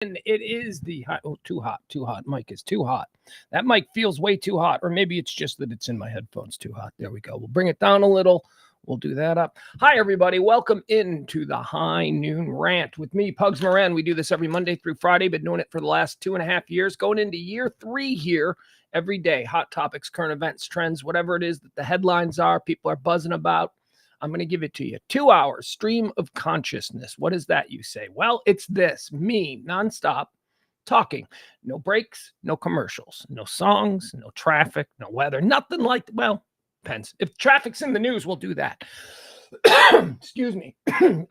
It is the hot. Oh, too hot. Too hot. Mic is too hot. That mic feels way too hot, or maybe it's just that it's in my headphones too hot. There we go. We'll bring it down a little. We'll do that up. Hi, everybody. Welcome into the High Noon Rant with me, Pugs Moran. We do this every Monday through Friday. Been doing it for the last 2.5 years, going into year 3 here every day. Hot topics, current events, trends, whatever it is that the headlines are, people are buzzing about. I'm going to give it to you. 2 hours, stream of consciousness. What is that, you say? Well, it's this, me, nonstop, talking. No breaks, no commercials, no songs, no traffic, no weather, nothing like, well, depends. If traffic's in the news, we'll do that. Excuse me.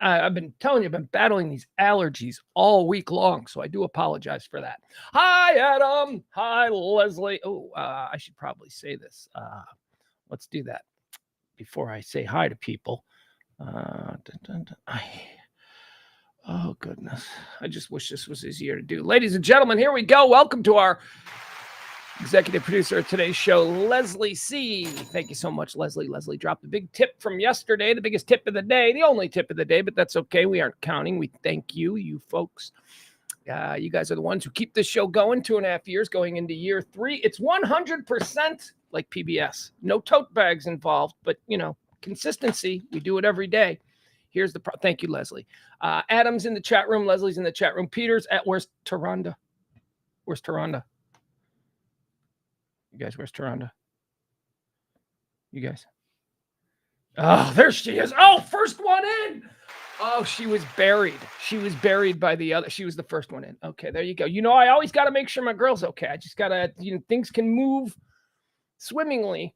I've been telling you, I've been battling these allergies all week long, so I do apologize for that. Hi, Adam. Hi, Leslie. Oh, I should probably say this. Let's do that before I say hi to people. Oh, goodness. I just wish this was easier to do. Ladies and gentlemen, here we go. Welcome to our executive producer of today's show, Leslie C. Thank you so much, Leslie. Leslie dropped a big tip from yesterday, the biggest tip of the day, the only tip of the day, but that's okay. We aren't counting. We thank you, you folks. You guys are the ones who keep this show going. 2.5 years, going into year 3. It's 100% like PBS. No tote bags involved, but, consistency. We do it every day. Here's the thank you, Leslie. Adam's in the chat room. Leslie's in the chat room. Peter's at where's Taronda? Where's Taronda? You guys, where's Taronda? You guys. Oh, there she is. Oh, first one in. Oh, she was buried. She was buried by the other. She was the first one in. Okay, there you go. I always got to make sure my girl's okay. I just got to, things can move swimmingly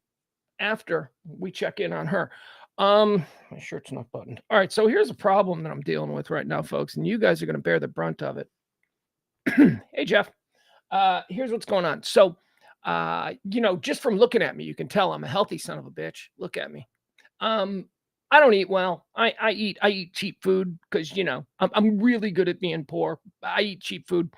after we check in on her. My shirt's not buttoned. All right, so here's a problem that I'm dealing with right now, folks, and you guys are going to bear the brunt of it. Hey, Jeff. Here's what's going on. So, just from looking at me, you can tell I'm a healthy son of a bitch. Look at me. I don't eat well. I eat cheap food because, I'm really good at being poor. I eat cheap food.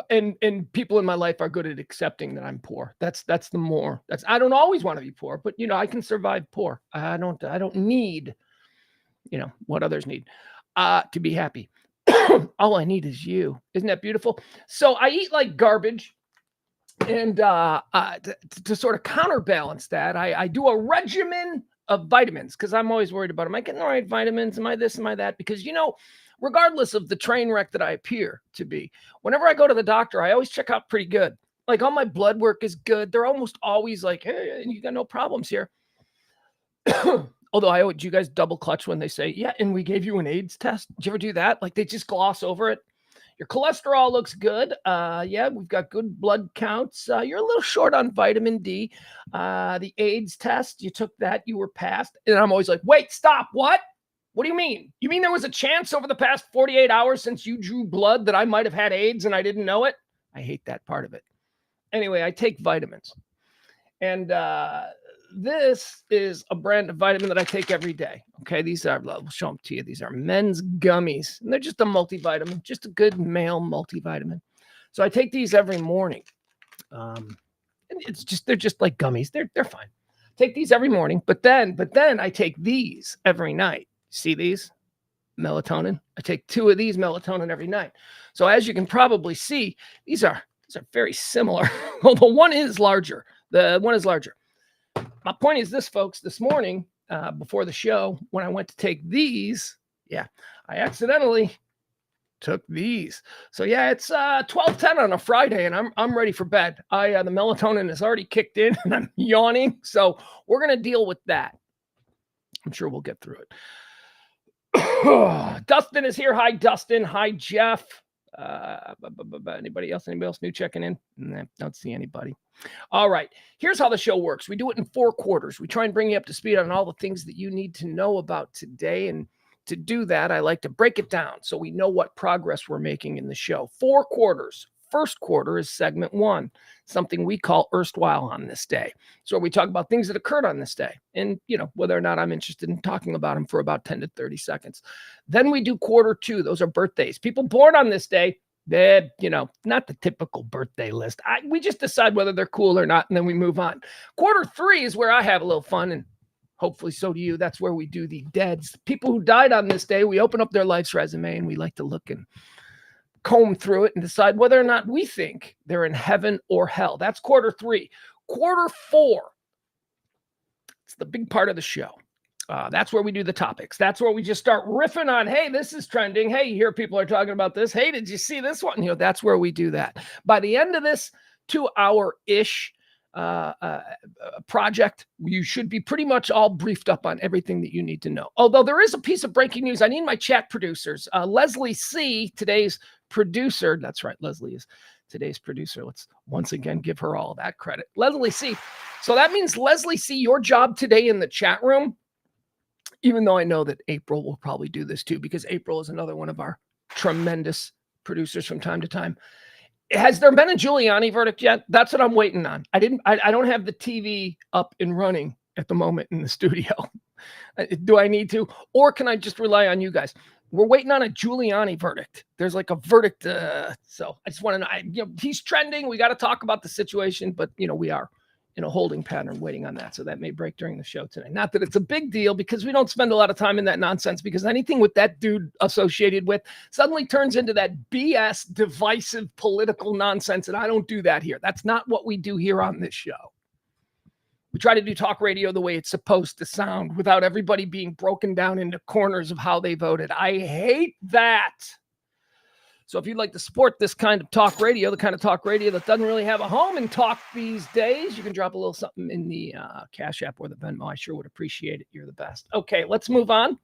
And people in my life are good at accepting that I'm poor. I don't always want to be poor, but I can survive poor. I don't need, what others need, to be happy. All I need is you. Isn't that beautiful? So I eat like garbage. And to sort of counterbalance that, I do a regimen of vitamins because I'm always worried about, am I getting the right vitamins? Am I this? Am I that? Because, regardless of the train wreck that I appear to be, whenever I go to the doctor, I always check out pretty good. Like all my blood work is good. They're almost always like, hey, you got no problems here. Although do you guys double clutch when they say, yeah, and we gave you an AIDS test? Did you ever do that? Like they just gloss over it. Your cholesterol looks good. Yeah, we've got good blood counts. You're a little short on vitamin D. The AIDS test, you took that, you were passed. And I'm always like, wait, stop. What? What do you mean? You mean there was a chance over the past 48 hours since you drew blood that I might have had AIDS and I didn't know it? I hate that part of it. Anyway, I take vitamins. And this is a brand of vitamin that I take every day. Okay, these are, we'll show them to you. These are men's gummies. And they're just a multivitamin, just a good male multivitamin. So I take these every morning. And they're just like gummies. They're fine. Take these every morning, but then I take these every night. See these? Melatonin. I take 2 of these melatonin every night. So as you can probably see, these are very similar. Although one is larger. The one is larger. My point is this, folks. This morning, before the show, when I went to take these, I accidentally took these. So it's 12:10 on a Friday, and I'm ready for bed. The melatonin has already kicked in, and I'm yawning. So we're gonna deal with that. I'm sure we'll get through it. Dustin is here. Hi, Dustin. Hi, Jeff. Anybody else new checking in? Nah, don't see anybody. All right. Here's how the show works. We do it in 4 quarters. We try and bring you up to speed on all the things that you need to know about today. And to do that, I like to break it down so we know what progress we're making in the show. 4 quarters. First quarter is segment 1, something we call Erstwhile on this day. So we talk about things that occurred on this day and, whether or not I'm interested in talking about them for about 10 to 30 seconds. Then we do quarter 2. Those are birthdays. People born on this day, they're, not the typical birthday list. We just decide whether they're cool or not, and then we move on. Quarter 3 is where I have a little fun, and hopefully so do you. That's where we do the deads. People who died on this day, we open up their life's resume, and we like to look and comb through it and decide whether or not we think they're in heaven or hell. That's quarter 3. Quarter 4, it's the big part of the show. That's where we do the topics. That's where we just start riffing on, hey, this is trending. Hey, you hear people are talking about this. Hey, did you see this one? You know, that's where we do that. By the end of this 2-hour-ish project, you should be pretty much all briefed up on everything that you need to know. Although there is a piece of breaking news. I need my chat producers. Leslie C., today's producer. That's right, Leslie is today's producer. Let's once again give her all that credit. Leslie C. So that means, Leslie C., your job today in the chat room, even though I know that April will probably do this too, because April is another one of our tremendous producers from time to time. Has there been a Giuliani verdict yet? That's what I'm waiting on. I don't have the TV up and running at the moment in the studio. Do I need to? Or can I just rely on you guys? We're waiting on a Giuliani verdict. There's like a verdict. So I just want to know, he's trending. We got to talk about the situation, but we are in a holding pattern waiting on that. So that may break during the show today. Not that it's a big deal, because we don't spend a lot of time in that nonsense, because anything with that dude associated with suddenly turns into that BS divisive political nonsense. And I don't do that here. That's not what we do here on this show. We try to do talk radio the way it's supposed to sound, without everybody being broken down into corners of how they voted. I hate that. So if you'd like to support this kind of talk radio, the kind of talk radio that doesn't really have a home in talk these days, you can drop a little something in the Cash App or the Venmo. I sure would appreciate it. You're the best. Okay, let's move on.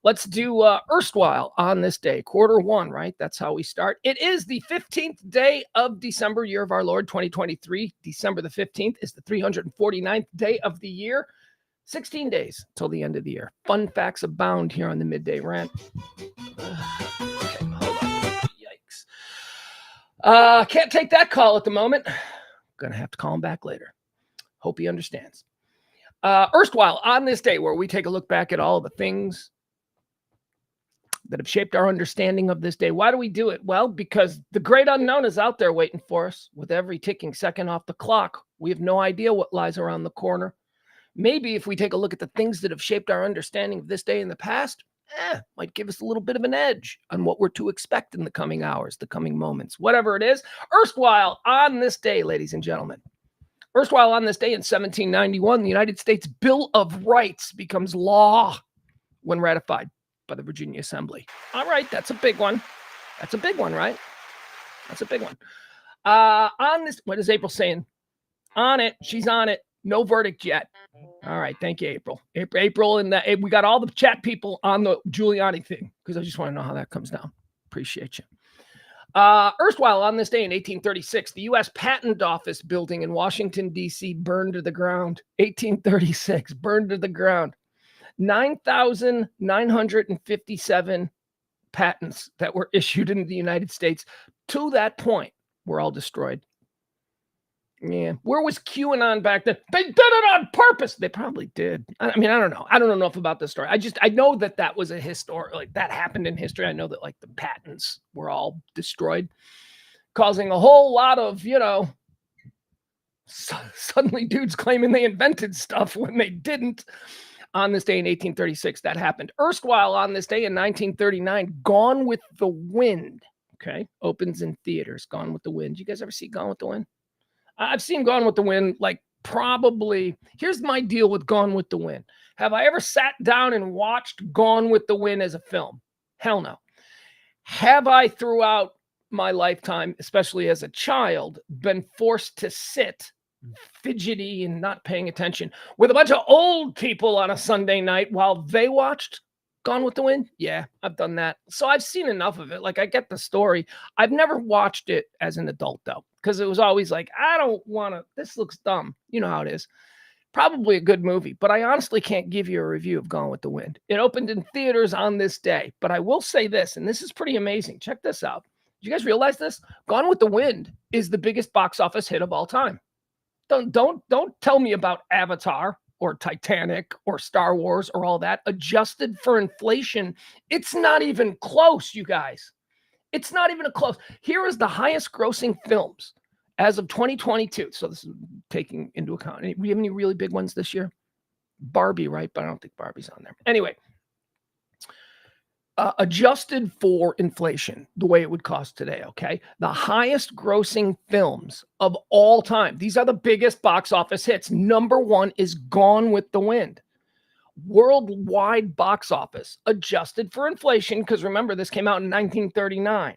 Let's do erstwhile on this day, quarter 1, right? That's how we start. It is the 15th day of December, year of our Lord, 2023. December the 15th is the 349th day of the year. 16 days till the end of the year. Fun facts abound here on the Midday Rant. Okay, hold on. Yikes. Can't take that call at the moment. Gonna have to call him back later. Hope he understands. Erstwhile on this day, where we take a look back at all the things that have shaped our understanding of this day. Why do we do it? Well, because the great unknown is out there waiting for us. With every ticking second off the clock, we have no idea what lies around the corner. Maybe if we take a look at the things that have shaped our understanding of this day in the past, might give us a little bit of an edge on what we're to expect in the coming hours, the coming moments, whatever it is. Erstwhile on this day, ladies and gentlemen. Erstwhile on this day in 1791, the United States Bill of Rights becomes law when ratified by the Virginia Assembly. All right, that's a big one. That's a big one, right? That's a big one. On this, what is April saying? On it. She's on it. No verdict yet. All right, thank you, April. April, and we got all the chat people on the Giuliani thing, because I just want to know how that comes down. Appreciate you. Erstwhile on this day in 1836, the U.S. Patent Office building in Washington, D.C. burned to the ground. 1836, burned to the ground. 9,957 patents that were issued in the United States to that point were all destroyed. Yeah. Where was QAnon back then? They did it on purpose. They probably did. I mean, I don't know. I don't know enough about the story. I know that was a history, like that happened in history. I know that like the patents were all destroyed, causing a whole lot of, suddenly dudes claiming they invented stuff when they didn't. On this day in 1836, that happened. Erstwhile on this day in 1939, Gone with the Wind, okay, opens in theaters. Gone with the Wind. You guys ever see Gone with the Wind? I've seen Gone with the Wind, like probably. Here's my deal with Gone with the Wind. Have I ever sat down and watched Gone with the Wind as a film? Hell no. Have I, throughout my lifetime, especially as a child, been forced to sit fidgety and not paying attention with a bunch of old people on a Sunday night while they watched Gone with the Wind? Yeah, I've done that. So I've seen enough of it. Like, I get the story. I've never watched it as an adult, though, because it was always like, I don't want to, this looks dumb. You know how it is. Probably a good movie, but I honestly can't give you a review of Gone with the Wind. It opened in theaters on this day, but I will say this, and this is pretty amazing. Check this out. Did you guys realize this? Gone with the Wind is the biggest box office hit of all time. Don't tell me about Avatar or Titanic or Star Wars or all that. Adjusted for inflation, it's not even close, you guys. It's not even close. Here is the highest grossing films as of 2022. So this is taking into account. We have any really big ones this year? Barbie, right? But I don't think Barbie's on there. Anyway, adjusted for inflation, the way it would cost today, okay? The highest grossing films of all time. These are the biggest box office hits. Number one is Gone with the Wind. Worldwide box office, adjusted for inflation, because remember, this came out in 1939.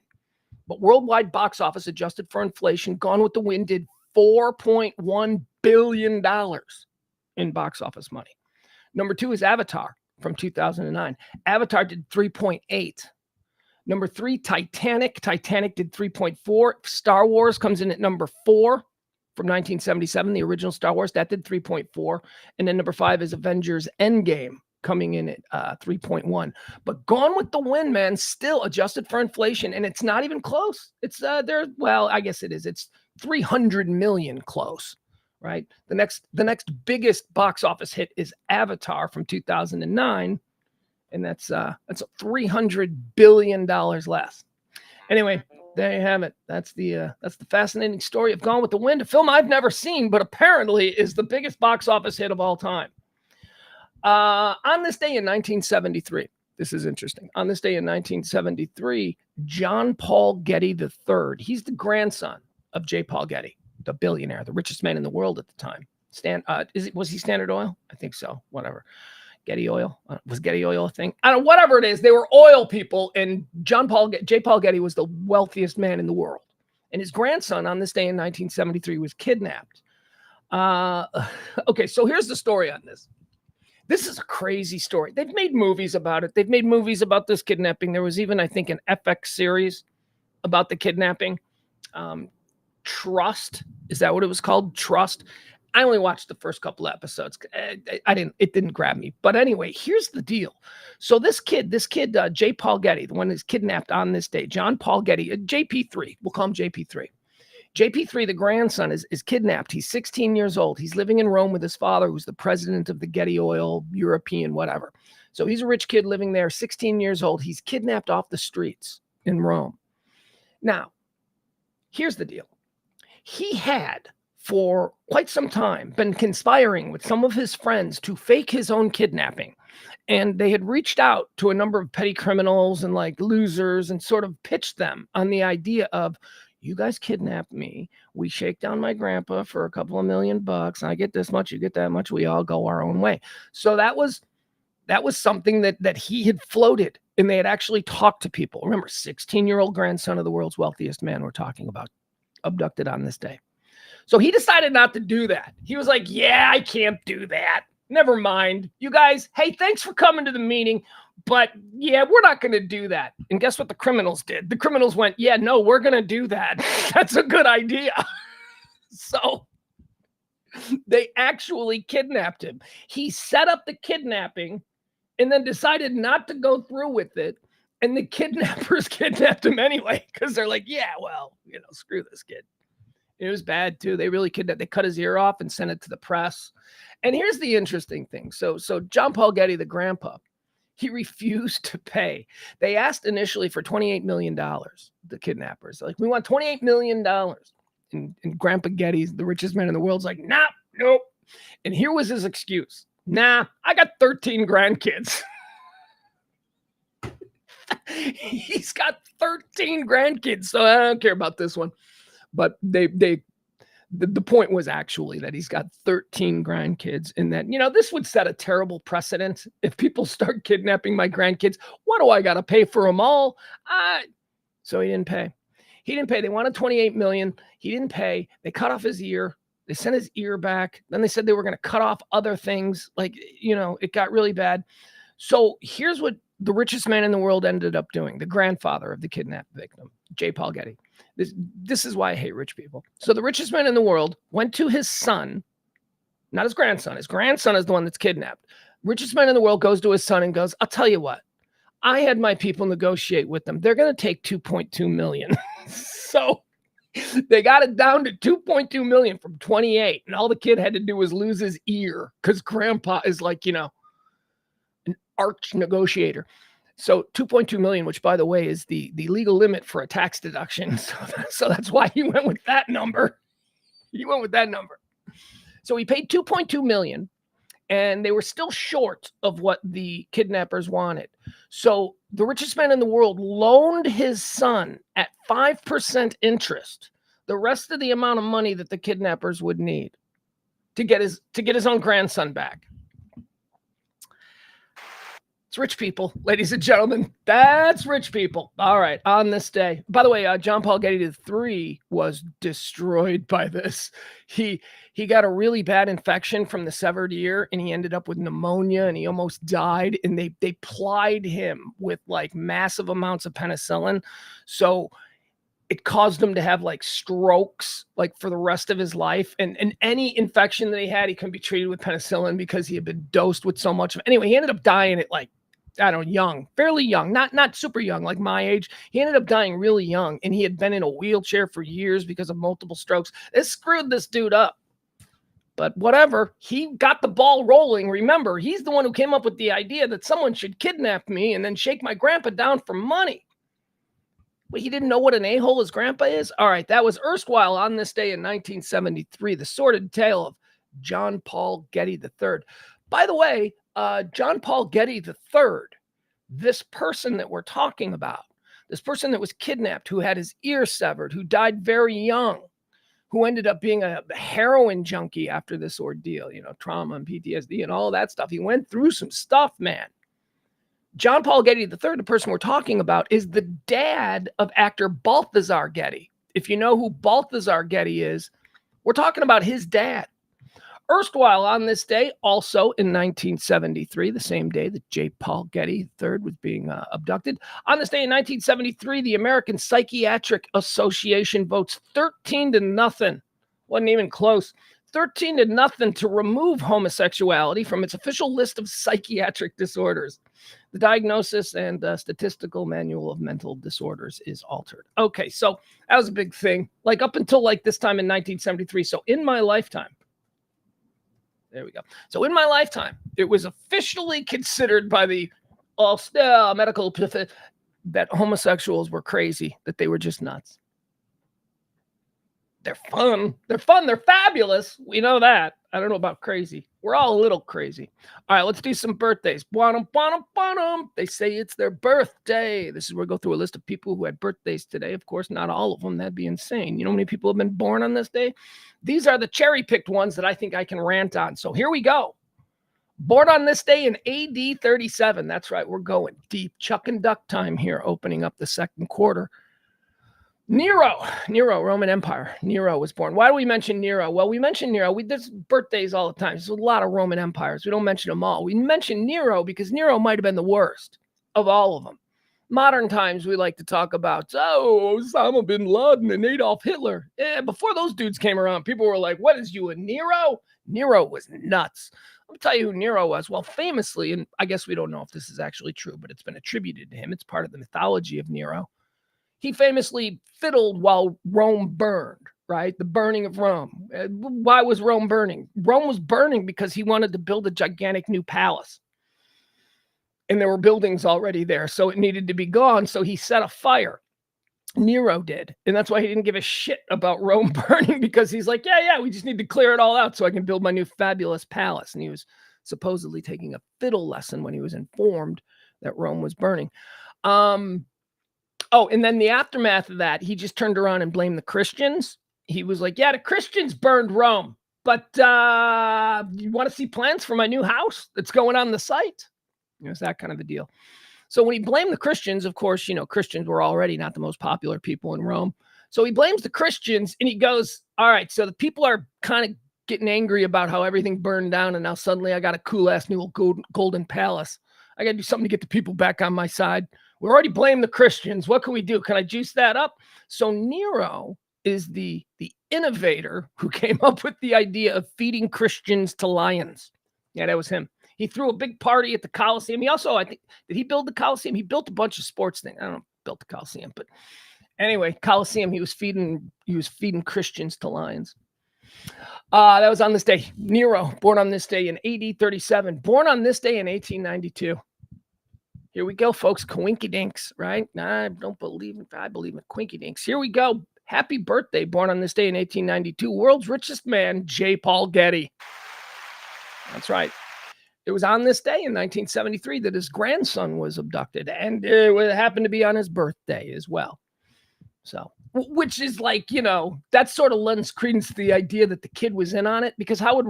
But worldwide box office, adjusted for inflation, Gone with the Wind did $4.1 billion in box office money. Number two is Avatar from 2009. Avatar did 3.8. Number three, Titanic. Titanic did 3.4. Star Wars comes in at number 4 from 1977, the original Star Wars. That did 3.4. And then number 5 is Avengers Endgame, coming in at 3.1. But Gone with the Wind, man, still adjusted for inflation, and it's not even close. It's well, I guess it is. It's 300 million close. Right. The next biggest box office hit is Avatar from 2009. And that's $300 billion less. Anyway, there you have it. That's the fascinating story of Gone with the Wind, a film I've never seen, but apparently is the biggest box office hit of all time. On this day in 1973, this is interesting. On this day in 1973, John Paul Getty III, he's the grandson of J. Paul Getty, the billionaire, the richest man in the world at the time. Was he Standard Oil? I think so. Whatever. Getty Oil. Was Getty Oil a thing? I don't know. Whatever it is, they were oil people, and J. Paul Getty was the wealthiest man in the world. And his grandson on this day in 1973 was kidnapped. Okay, so here's the story on this. This is a crazy story. They've made movies about it. They've made movies about this kidnapping. There was even, I think, an FX series about the kidnapping. Trust, is that what it was called? Trust. I only watched the first couple of episodes. It didn't grab me. But anyway, here's the deal. So this kid, J. Paul Getty, the one who's kidnapped on this day, John Paul Getty, JP3, we'll call him JP3. JP3, the grandson, is kidnapped. He's 16 years old. He's living in Rome with his father, who's the president of the Getty Oil, European, whatever. So he's a rich kid living there, 16 years old. He's kidnapped off the streets in Rome. Now, here's the deal. He had, for quite some time, been conspiring with some of his friends to fake his own kidnapping. And they had reached out to a number of petty criminals and like losers and sort of pitched them on the idea of, you guys kidnap me. We shake down my grandpa for a couple of $1 million. I get this much, you get that much. We all go our own way. So that was something that he had floated, and they had actually talked to people. Remember, 16-year-old grandson of the world's wealthiest man we're talking about, abducted on this day. So he decided not to do that. He was like, yeah, I can't do that. Never mind. You guys, hey, thanks for coming to the meeting. But yeah, we're not going to do that. And guess what the criminals did? The criminals went, yeah, no, we're going to do that. That's a good idea. So they actually kidnapped him. He set up the kidnapping and then decided not to go through with it. And the kidnappers kidnapped him anyway, because they're like, yeah, well, screw this kid. It was bad too. They really kidnapped. They cut his ear off and sent it to the press. And here's the interesting thing. So John Paul Getty, the grandpa, he refused to pay. They asked initially for $28 million, the kidnappers. Like, we want $28 million. And Grandpa Getty, the richest man in the world, is like, nah, nope. And here was his excuse. Nah, I got 13 grandkids. He's got 13 grandkids, so I don't care about this one. But the point was actually that he's got 13 grandkids, and that, this would set a terrible precedent. If people start kidnapping my grandkids, what do I got to pay for them all? So he didn't pay. They wanted $28 million. He didn't pay. They cut off his ear. They sent his ear back. Then they said they were going to cut off other things. Like, it got really bad. So here's what the richest man in the world ended up doing. The grandfather of the kidnapped victim, J. Paul Getty. This is why I hate rich people. So the richest man in the world went to his son, not his grandson. His grandson is the one that's kidnapped. Richest man in the world goes to his son and goes, I'll tell you what, I had my people negotiate with them. They're going to take 2.2 million. So they got it down to 2.2 million from 28. And all the kid had to do was lose his ear, because grandpa is like, an arch negotiator. So 2.2 million, which, by the way, is the legal limit for a tax deduction. So that's why he went with that number. So he paid 2.2 million, and they were still short of what the kidnappers wanted. So the richest man in the world loaned his son at 5% interest the rest of the amount of money that the kidnappers would need to get his own grandson back. It's rich people, ladies and gentlemen. That's rich people. All right, on this day. By the way, John Paul Getty III was destroyed by this. He got a really bad infection from the severed ear, and he ended up with pneumonia, and he almost died. And they plied him with like massive amounts of penicillin, so it caused him to have like strokes like for the rest of his life. And any infection that he had, he couldn't be treated with penicillin because he had been dosed with so much of it. Anyway, he ended up dying at like, I don't know, young, fairly young, not super young, like my age. He ended up dying really young, and he had been in a wheelchair for years because of multiple strokes. It screwed this dude up. But whatever, he got the ball rolling. Remember, he's the one who came up with the idea that someone should kidnap me and then shake my grandpa down for money. Well, he didn't know what an a-hole his grandpa is? All right, that was erstwhile on this day in 1973, the sordid tale of John Paul Getty III. By the way, John Paul Getty III, this person that we're talking about, this person that was kidnapped, who had his ear severed, who died very young, who ended up being a heroin junkie after this ordeal, trauma and PTSD and all that stuff. He went through some stuff, man. John Paul Getty III, the person we're talking about, is the dad of actor Balthazar Getty. If you know who Balthazar Getty is, we're talking about his dad. Erstwhile on this day, also in 1973, the same day that J. Paul Getty III was being abducted, on this day in 1973, the American Psychiatric Association votes 13-0. Wasn't even close. 13-0 to remove homosexuality from its official list of psychiatric disorders. The Diagnosis and Statistical Manual of Mental Disorders is altered. Okay, so that was a big thing. Like up until like this time in 1973. So in my lifetime, there we go. So in my lifetime, it was officially considered by the medical that homosexuals were crazy, that they were just nuts. They're fun. They're fun. They're fabulous. We know that. I don't know about crazy. We're all a little crazy. All right, let's do some birthdays. They say it's their birthday. This is where we go through a list of people who had birthdays today. Of course, not all of them. That'd be insane. You know how many people have been born on this day? These are the cherry-picked ones that I think I can rant on. So here we go. Born on this day in AD 37. That's right. We're going deep. Chuck and duck time here, opening up the second quarter. Nero, Roman Empire. Nero was born. Why do we mention Nero? Well, we mention Nero. There's birthdays all the time. There's a lot of Roman empires. We don't mention them all. We mention Nero because Nero might have been the worst of all of them. Modern times, we like to talk about, Osama bin Laden and Adolf Hitler. Before those dudes came around, people were like, what is you, a Nero? Nero was nuts. Let me tell you who Nero was. Well, famously, and I guess we don't know if this is actually true, but it's been attributed to him. It's part of the mythology of Nero. He famously fiddled while Rome burned, right? The burning of Rome. Why was Rome burning? Rome was burning because he wanted to build a gigantic new palace. And there were buildings already there, so it needed to be gone. So he set a fire. Nero did. And that's why he didn't give a shit about Rome burning, because he's like, yeah, we just need to clear it all out so I can build my new fabulous palace. And he was supposedly taking a fiddle lesson when he was informed that Rome was burning. And then the aftermath of that, he just turned around and blamed the Christians. He was like, yeah, the Christians burned Rome, but you want to see plans for my new house that's going on the site? It was that kind of a deal. So when he blamed the Christians, of course, Christians were already not the most popular people in Rome. So he blames the Christians and he goes, all right, so the people are kind of getting angry about how everything burned down. And now suddenly I got a cool ass new golden palace. I got to do something to get the people back on my side. We already blamed the Christians. What can we do? Can I juice that up? So Nero is the innovator who came up with the idea of feeding Christians to lions. Yeah, that was him. He threw a big party at the Colosseum. He also, I think, did he build the Colosseum? He built a bunch of sports things. I don't know, built the Colosseum, but anyway, Colosseum, he was feeding Christians to lions. That was on this day. Nero, born on this day in AD 37, born on this day in 1892. Here we go, folks. Coinky dinks, right? I believe in quinky dinks. Here we go. Happy birthday, born on this day in 1892. World's richest man, J. Paul Getty. That's right. It was on this day in 1973 that his grandson was abducted, and it happened to be on his birthday as well. So, which is like, that sort of lends credence to the idea that the kid was in on it, because how would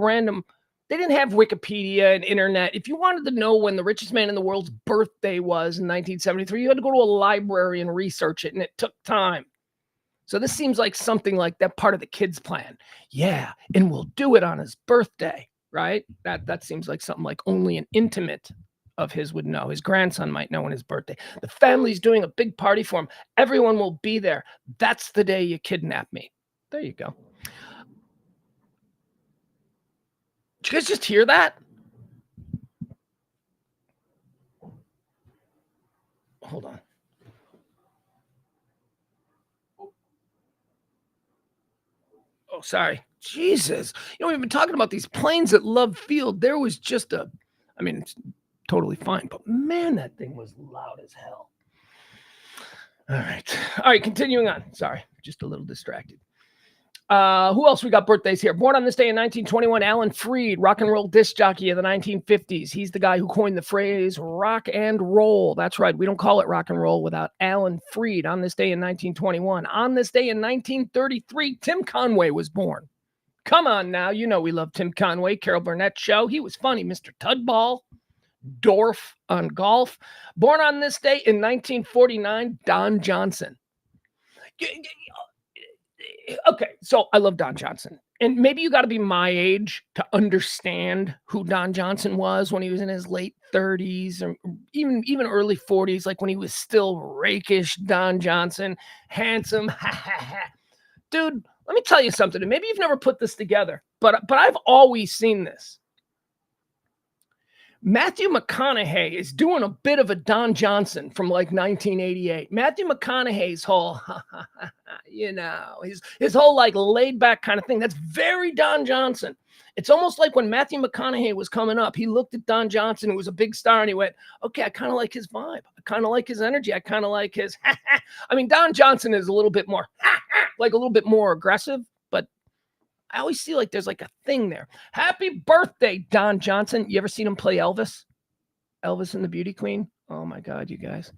they didn't have Wikipedia and internet. If you wanted to know when the richest man in the world's birthday was in 1973, you had to go to a library and research it, and it took time. So this seems like something like that part of the kid's plan. Yeah, and we'll do it on his birthday, right? That seems like something like only an intimate of his would know. His grandson might know on his birthday. The family's doing a big party for him. Everyone will be there. That's the day you kidnap me. There you go. Did you guys just hear that? Hold on. Oh, sorry. Jesus. We've been talking about these planes at Love Field. There was just it's totally fine, but man, that thing was loud as hell. All right, continuing on. Sorry, just a little distracted. Who else we got birthdays here? Born on this day in 1921, Alan Freed, rock and roll disc jockey of the 1950s. He's the guy who coined the phrase rock and roll. That's right. We don't call it rock and roll without Alan Freed. On this day in 1921. On this day in 1933, Tim Conway was born. Come on now. We love Tim Conway, Carol Burnett show. He was funny. Mr. Tudball, Dorf on golf. Born on this day in 1949, Don Johnson. Okay, so I love Don Johnson. And maybe you got to be my age to understand who Don Johnson was when he was in his late 30s or even early 40s, like when he was still rakish Don Johnson, handsome. Dude, let me tell you something. And maybe you've never put this together, but I've always seen this. Matthew McConaughey is doing a bit of a Don Johnson from like 1988. Matthew McConaughey's whole, his whole like laid back kind of thing. That's very Don Johnson. It's almost like when Matthew McConaughey was coming up, he looked at Don Johnson, who was a big star, and he went, okay, I kind of like his vibe. I kind of like his energy. I kind of like his, Don Johnson is a little bit more, like a little bit more aggressive, but I always see like there's like a thing there. Happy birthday, Don Johnson. You ever seen him play Elvis? Elvis and the Beauty Queen? Oh my God, you guys.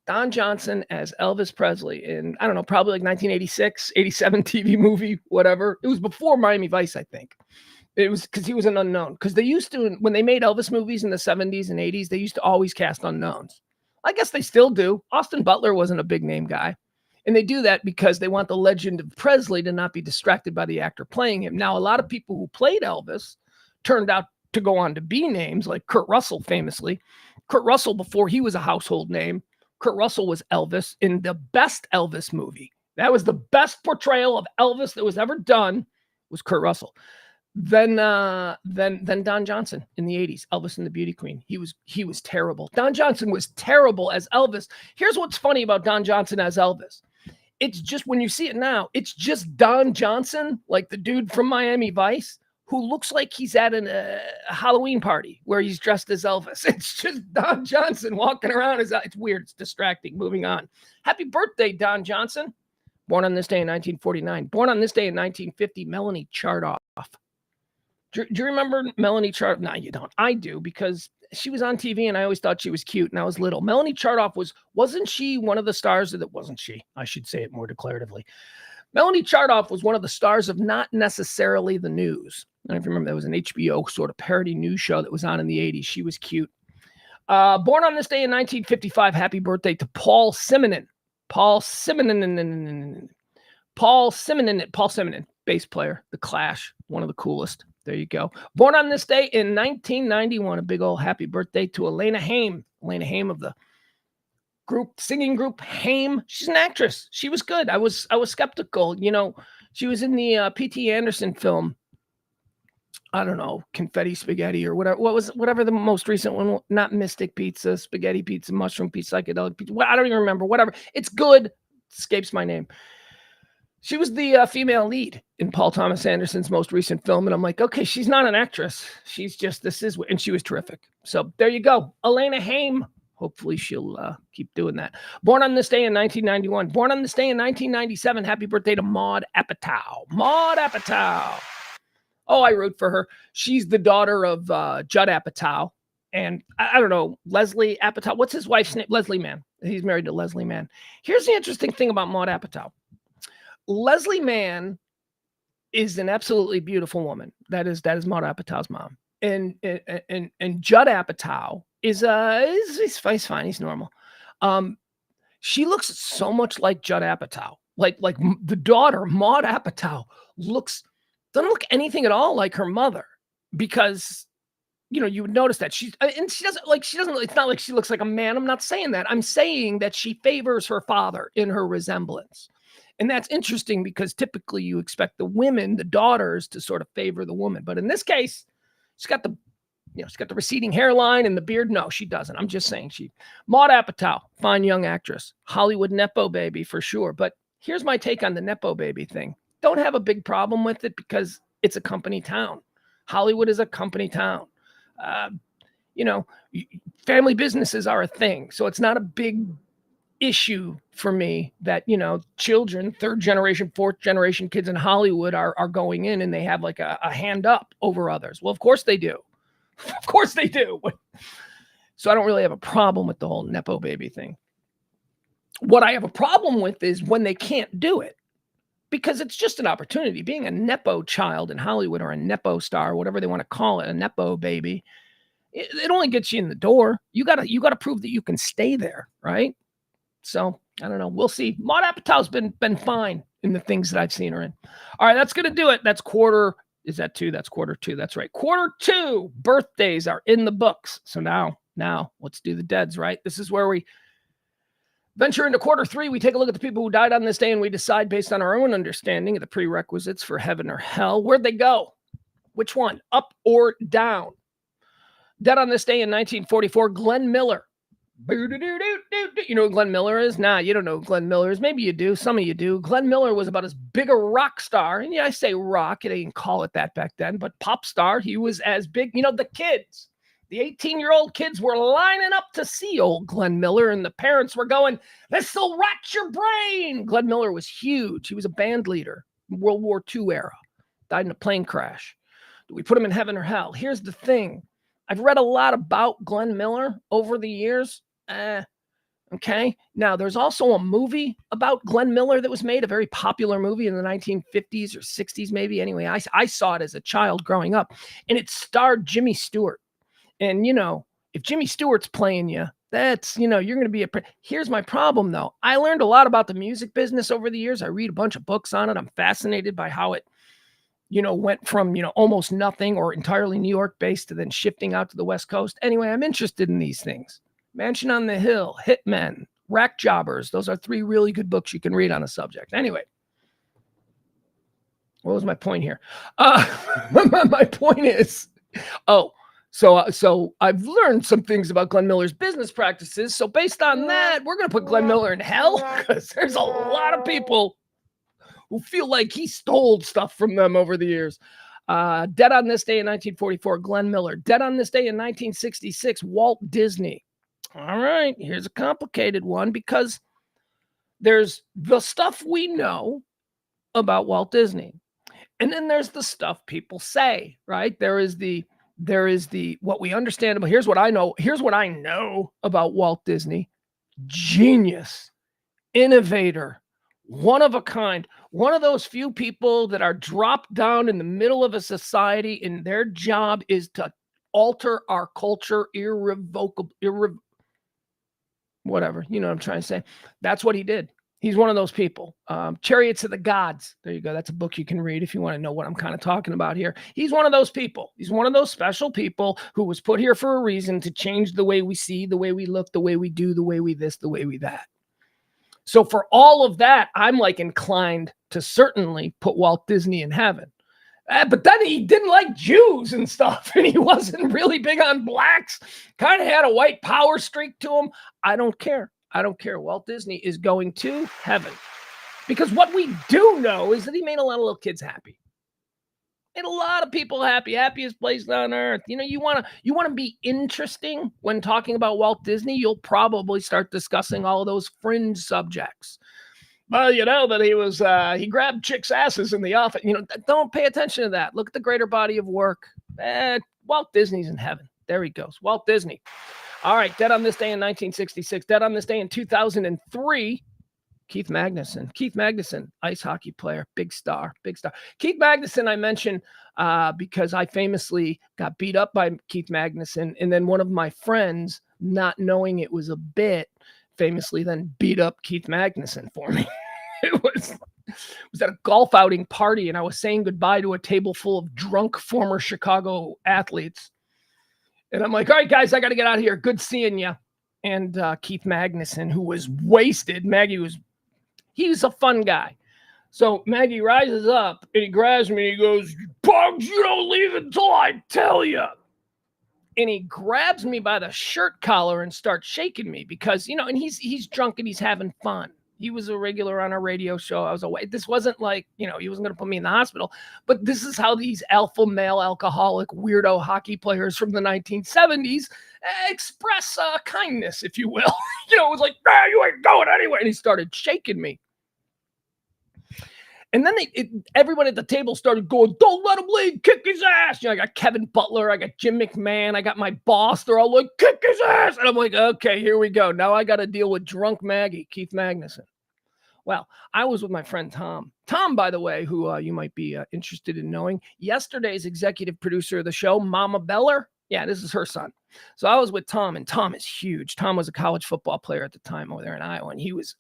Don Johnson as Elvis Presley in, I don't know, probably like 1986, 87 TV movie, whatever. It was before Miami Vice, I think. It was because he was an unknown. Because they used to, when they made Elvis movies in the 70s and 80s, they used to always cast unknowns. I guess they still do. Austin Butler wasn't a big name guy. And they do that because they want the legend of Presley to not be distracted by the actor playing him. Now, a lot of people who played Elvis turned out to go on to be names, like Kurt Russell famously. Kurt Russell, before he was a household name, Kurt Russell was Elvis in the best Elvis movie. That was the best portrayal of Elvis that was ever done, was Kurt Russell. Then Don Johnson in the 80s, Elvis and the Beauty Queen. He was terrible. Don Johnson was terrible as Elvis. Here's what's funny about Don Johnson as Elvis. It's just, when you see it now, it's just Don Johnson, like the dude from Miami Vice, who looks like he's at a Halloween party where he's dressed as Elvis. It's just Don Johnson walking around. It's weird. It's distracting. Moving on. Happy birthday, Don Johnson. Born on this day in 1949. Born on this day in 1950, Melanie Chartoff. Do you remember Melanie Chartoff? No, you don't. I do, because she was on TV and I always thought she was cute and I was little. Melanie Chartoff wasn't she one of the stars of that? Wasn't she? I should say it more declaratively. Melanie Chartoff was one of the stars of Not Necessarily the News. I don't know if you remember, that was an HBO sort of parody news show that was on in the 80s. She was cute. Born on this day in 1955, happy birthday to Paul Simonon. Paul Simonon, bass player, The Clash, one of the coolest. There you go. Born on this day in 1991, a big old happy birthday to Elena Haim. Elena Haim of the singing group Haim. She's an actress. She was good. I was skeptical. She was in the P.T. Anderson film. I don't know, Confetti Spaghetti or whatever. Whatever the most recent one? Not Mystic Pizza, Spaghetti Pizza, Mushroom Pizza, Psychedelic Pizza. I don't even remember. Whatever. It's good. Escapes my name. She was the female lead in Paul Thomas Anderson's most recent film. And I'm like, okay, she's not an actress. She's just, and she was terrific. So there you go. Elena Haim. Hopefully she'll keep doing that. Born on this day in 1991. Born on this day in 1997. Happy birthday to Maud Apatow. Maud Apatow. Oh, I root for her. She's the daughter of Judd Apatow, And I don't know, Leslie Apatow. What's his wife's name? Leslie Mann. He's married to Leslie Mann. Here's the interesting thing about Maud Apatow. Leslie Mann is an absolutely beautiful woman. That is Maud Apatow's mom. And Judd Apatow is he's fine. He's normal. She looks so much like Judd Apatow. Like the daughter, Maud Apatow, doesn't look anything at all like her mother, because you would notice that she doesn't, it's not like she looks like a man. I'm not saying that. I'm saying that she favors her father in her resemblance. And that's interesting, because typically you expect the daughters, to sort of favor the woman. But in this case, she's got the receding hairline and the beard. No, she doesn't. I'm just saying Maud Apatow, fine young actress, Hollywood Nepo baby for sure. But here's my take on the Nepo baby thing. Don't have a big problem with it, because it's a company town. Hollywood is a company town. Family businesses are a thing. So it's not a big issue for me that, children, third generation, fourth generation kids in Hollywood are going in and they have like a hand up over others. Well, of course they do. Of course they do. So I don't really have a problem with the whole Nepo baby thing. What I have a problem with is when they can't do it, because it's just an opportunity. Being a Nepo child in Hollywood, or a Nepo star, whatever they want to call it, a Nepo baby, it only gets you in the door. You gotta prove that you can stay there, right? So I don't know. We'll see. Maud Apatow's been fine in the things that I've seen her in. All right, that's gonna do it. That's quarter. Is that two? That's quarter two. That's right. Quarter two birthdays are in the books. So now let's do the deads, right? This is where we venture into quarter three. We take a look at the people who died on this day, and we decide based on our own understanding of the prerequisites for heaven or hell. Where'd they go? Which one? Up or down? Dead on this day in 1944, Glenn Miller. You know who Glenn Miller is? Nah, you don't know who Glenn Miller is. Maybe you do. Some of you do. Glenn Miller was about as big a rock star. And yeah, I say rock. They didn't call it that back then. But pop star, he was as big. The kids. The 18-year-old kids were lining up to see old Glenn Miller. And the parents were going, "This'll rot your brain." Glenn Miller was huge. He was a band leader. World War II era. Died in a plane crash. Do we put him in heaven or hell? Here's the thing. I've read a lot about Glenn Miller over the years. Okay. Now, there's also a movie about Glenn Miller that was made, a very popular movie in the 1950s or 60s, maybe. Anyway, I saw it as a child growing up, and it starred Jimmy Stewart. And, if Jimmy Stewart's playing you, that's, you're going to be Here's my problem, though. I learned a lot about the music business over the years. I read a bunch of books on it. I'm fascinated by how it, went from, almost nothing or entirely New York based to then shifting out to the West Coast. Anyway, I'm interested in these things. Mansion on the Hill, Hitmen, Rack Jobbers. Those are 3 really good books you can read on a subject. Anyway, what was my point here? My point is, so I've learned some things about Glenn Miller's business practices. So based on that, we're going to put Glenn Miller in hell, because there's a lot of people who feel like he stole stuff from them over the years. Dead on this day in 1944, Glenn Miller. Dead on this day in 1966, Walt Disney. All right, here's a complicated one, because there's the stuff we know about Walt Disney, and then there's the stuff people say, right? There is the what we understand about. Here's what I know. Here's what I know about Walt Disney. Genius, innovator, one of a kind, one of those few people that are dropped down in the middle of a society, and their job is to alter our culture whatever, what I'm trying to say. That's what he did. He's one of those people. Chariots of the Gods. There you go. That's a book you can read if you want to know what I'm kind of talking about here. He's one of those people. He's one of those special people who was put here for a reason, to change the way we see, the way we look, the way we do, the way we this, the way we that. So for all of that, I'm like inclined to certainly put Walt Disney in heaven. But then he didn't like Jews and stuff, and he wasn't really big on blacks. Kind of had a white power streak to him. I don't care. Walt Disney is going to heaven, because what we do know is that he made a lot of little kids happy. Made a lot of people happy. Happiest place on earth. You want to be interesting when talking about Walt Disney. You'll probably start discussing all of those fringe subjects. Well, that he was, he grabbed chicks' asses in the office. Don't pay attention to that. Look at the greater body of work. Walt Disney's in heaven. There he goes. Walt Disney. All right. Dead on this day in 1966. Dead on this day in 2003. Keith Magnuson. Keith Magnuson, ice hockey player, big star, big star. Keith Magnuson, I mentioned because I famously got beat up by Keith Magnuson, and then one of my friends, not knowing it was a bit, famously then beat up Keith Magnuson for me. It was at a golf outing party, and I was saying goodbye to a table full of drunk former Chicago athletes. And I'm like, all right, guys, I got to get out of here. Good seeing you. And Keith Magnuson, who was wasted, he was a fun guy. So Maggie rises up and he grabs me and he goes, Pugs, you don't leave until I tell you. And he grabs me by the shirt collar and starts shaking me because, and he's drunk and he's having fun. He was a regular on our radio show. I was away. This wasn't like, he wasn't going to put me in the hospital, but this is how these alpha male alcoholic weirdo hockey players from the 1970s express kindness, if you will. It was like, you ain't going anywhere. And he started shaking me. And then everyone at the table started going, don't let him leave, kick his ass. I got Kevin Butler, I got Jim McMahon, I got my boss. They're all like, kick his ass. And I'm like, okay, here we go. Now I got to deal with drunk Maggie, Keith Magnuson. Well, I was with my friend Tom. Tom, by the way, who you might be interested in knowing, yesterday's executive producer of the show, Mama Beller. Yeah, this is her son. So I was with Tom, and Tom is huge. Tom was a college football player at the time over there in Iowa, and he was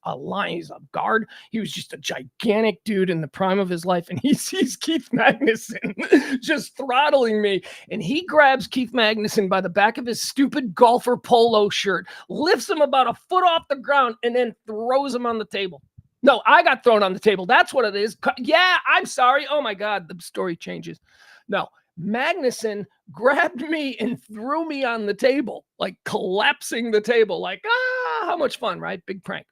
he's a guard. He was just a gigantic dude in the prime of his life, and he sees Keith Magnuson just throttling me, and he grabs Keith Magnuson by the back of his stupid golfer polo shirt, lifts him about a foot off the ground, and then throws him on the table. No, I got thrown on the table. That's what it is. Yeah, I'm sorry. Oh, my God, the story changes. No. Magnuson grabbed me and threw me on the table, like collapsing the table, like, how much fun, right? Big prank.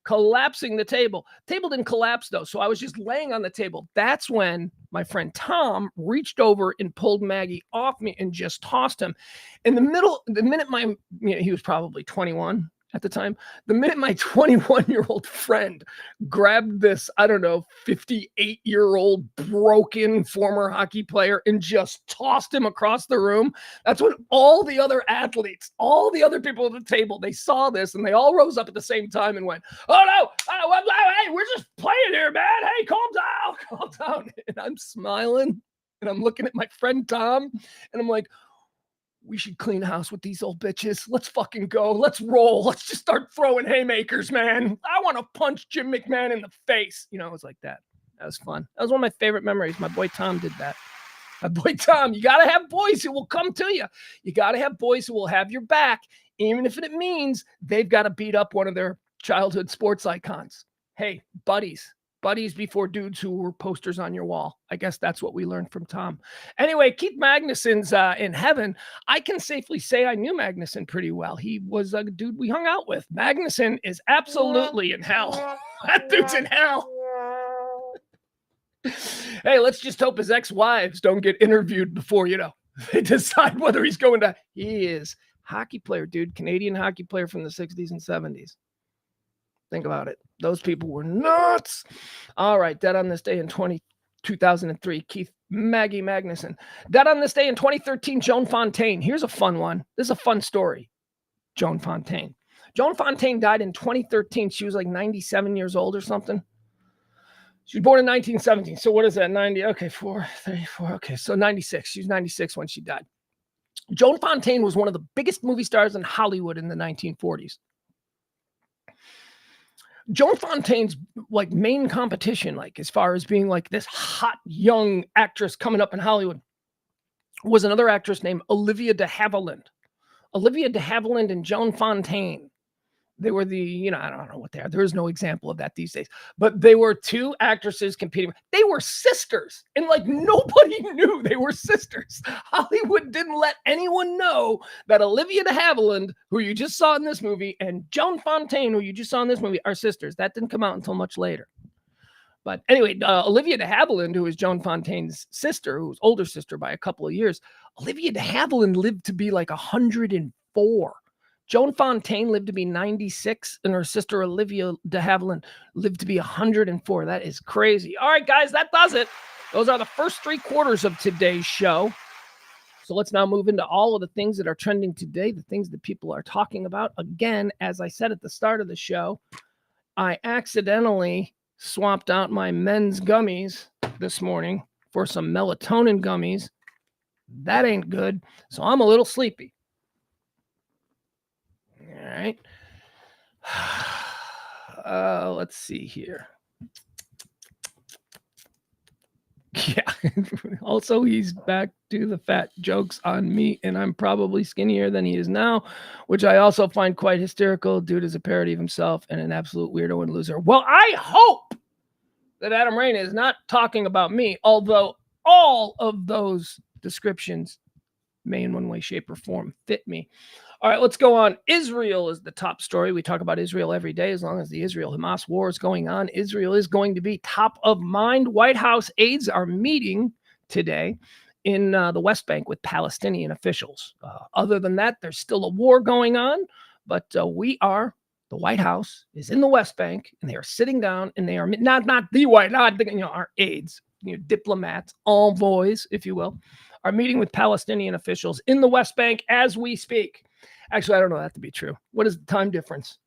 Collapsing the table. Table didn't collapse, though, so I was just laying on the table. That's when my friend Tom reached over and pulled Maggie off me and just tossed him. In the minute he was probably 21 at the time. The minute my 21-year-old friend grabbed this, 58-year-old broken former hockey player and just tossed him across the room, that's when all the other athletes, all the other people at the table, they saw this and they all rose up at the same time and went, oh no, hey, we're just playing here, man. Hey, calm down. And I'm smiling and I'm looking at my friend Tom and I'm like, we should clean house with these old bitches. Let's fucking go. Let's roll. Let's just start throwing haymakers, man. I want to punch Jim McMahon in the face. It was like that. That was fun. That was one of my favorite memories. My boy Tom did that. My boy Tom, you got to have boys who will come to you. You got to have boys who will have your back, even if it means they've got to beat up one of their childhood sports icons. Hey, buddies before dudes who were posters on your wall. I guess that's what we learned from Tom. Anyway, Keith Magnuson's in heaven. I can safely say I knew Magnuson pretty well. He was a dude we hung out with. Magnuson is absolutely in hell. That dude's in hell. Hey, let's just hope his ex-wives don't get interviewed before, they decide whether he's going to. He is hockey player, dude. Canadian hockey player from the 60s and 70s. Think about it. Those people were nuts. All right. Dead on this day in 2003, Keith Maggie Magnuson. Dead on this day in 2013, Joan Fontaine. Here's a fun one. This is a fun story. Joan Fontaine. Joan Fontaine died in 2013. She was like 97 years old or something. She was born in 1917. So what is that? 90. Okay, 34. Okay, so 96. She was 96 when she died. Joan Fontaine was one of the biggest movie stars in Hollywood in the 1940s. Joan Fontaine's main competition, as far as being this hot young actress coming up in Hollywood, was another actress named Olivia de Havilland. Olivia de Havilland and Joan Fontaine. They were I don't know what they are. There is no example of that these days. But they were two actresses competing. They were sisters. And nobody knew they were sisters. Hollywood didn't let anyone know that Olivia de Havilland, who you just saw in this movie, and Joan Fontaine, who you just saw in this movie, are sisters. That didn't come out until much later. But anyway, Olivia de Havilland, who is Joan Fontaine's sister, who was older sister by a couple of years, Olivia de Havilland lived to be 104. Joan Fontaine lived to be 96, and her sister Olivia de Havilland lived to be 104. That is crazy. All right, guys, that does it. Those are the first 3 quarters of today's show. So let's now move into all of the things that are trending today, the things that people are talking about. Again, as I said at the start of the show, I accidentally swapped out my men's gummies this morning for some melatonin gummies. That ain't good. So I'm a little sleepy. All right. Let's see here. Yeah. Also, he's back to the fat jokes on me, and I'm probably skinnier than he is now, which I also find quite hysterical. Dude is a parody of himself and an absolute weirdo and loser. Well, I hope that Adam Rain is not talking about me, although all of those descriptions may in one way, shape, or form fit me. All right, let's go on. Israel is the top story. We talk about Israel every day. As long as the Israel-Hamas war is going on, Israel is going to be top of mind. White House aides are meeting today in the West Bank with Palestinian officials. Other than that, there's still a war going on, but the White House is in the West Bank, and they are sitting down, and they are not the White House, our aides, diplomats, envoys, if you will, are meeting with Palestinian officials in the West Bank as we speak. Actually, I don't know that to be true. What is the time difference?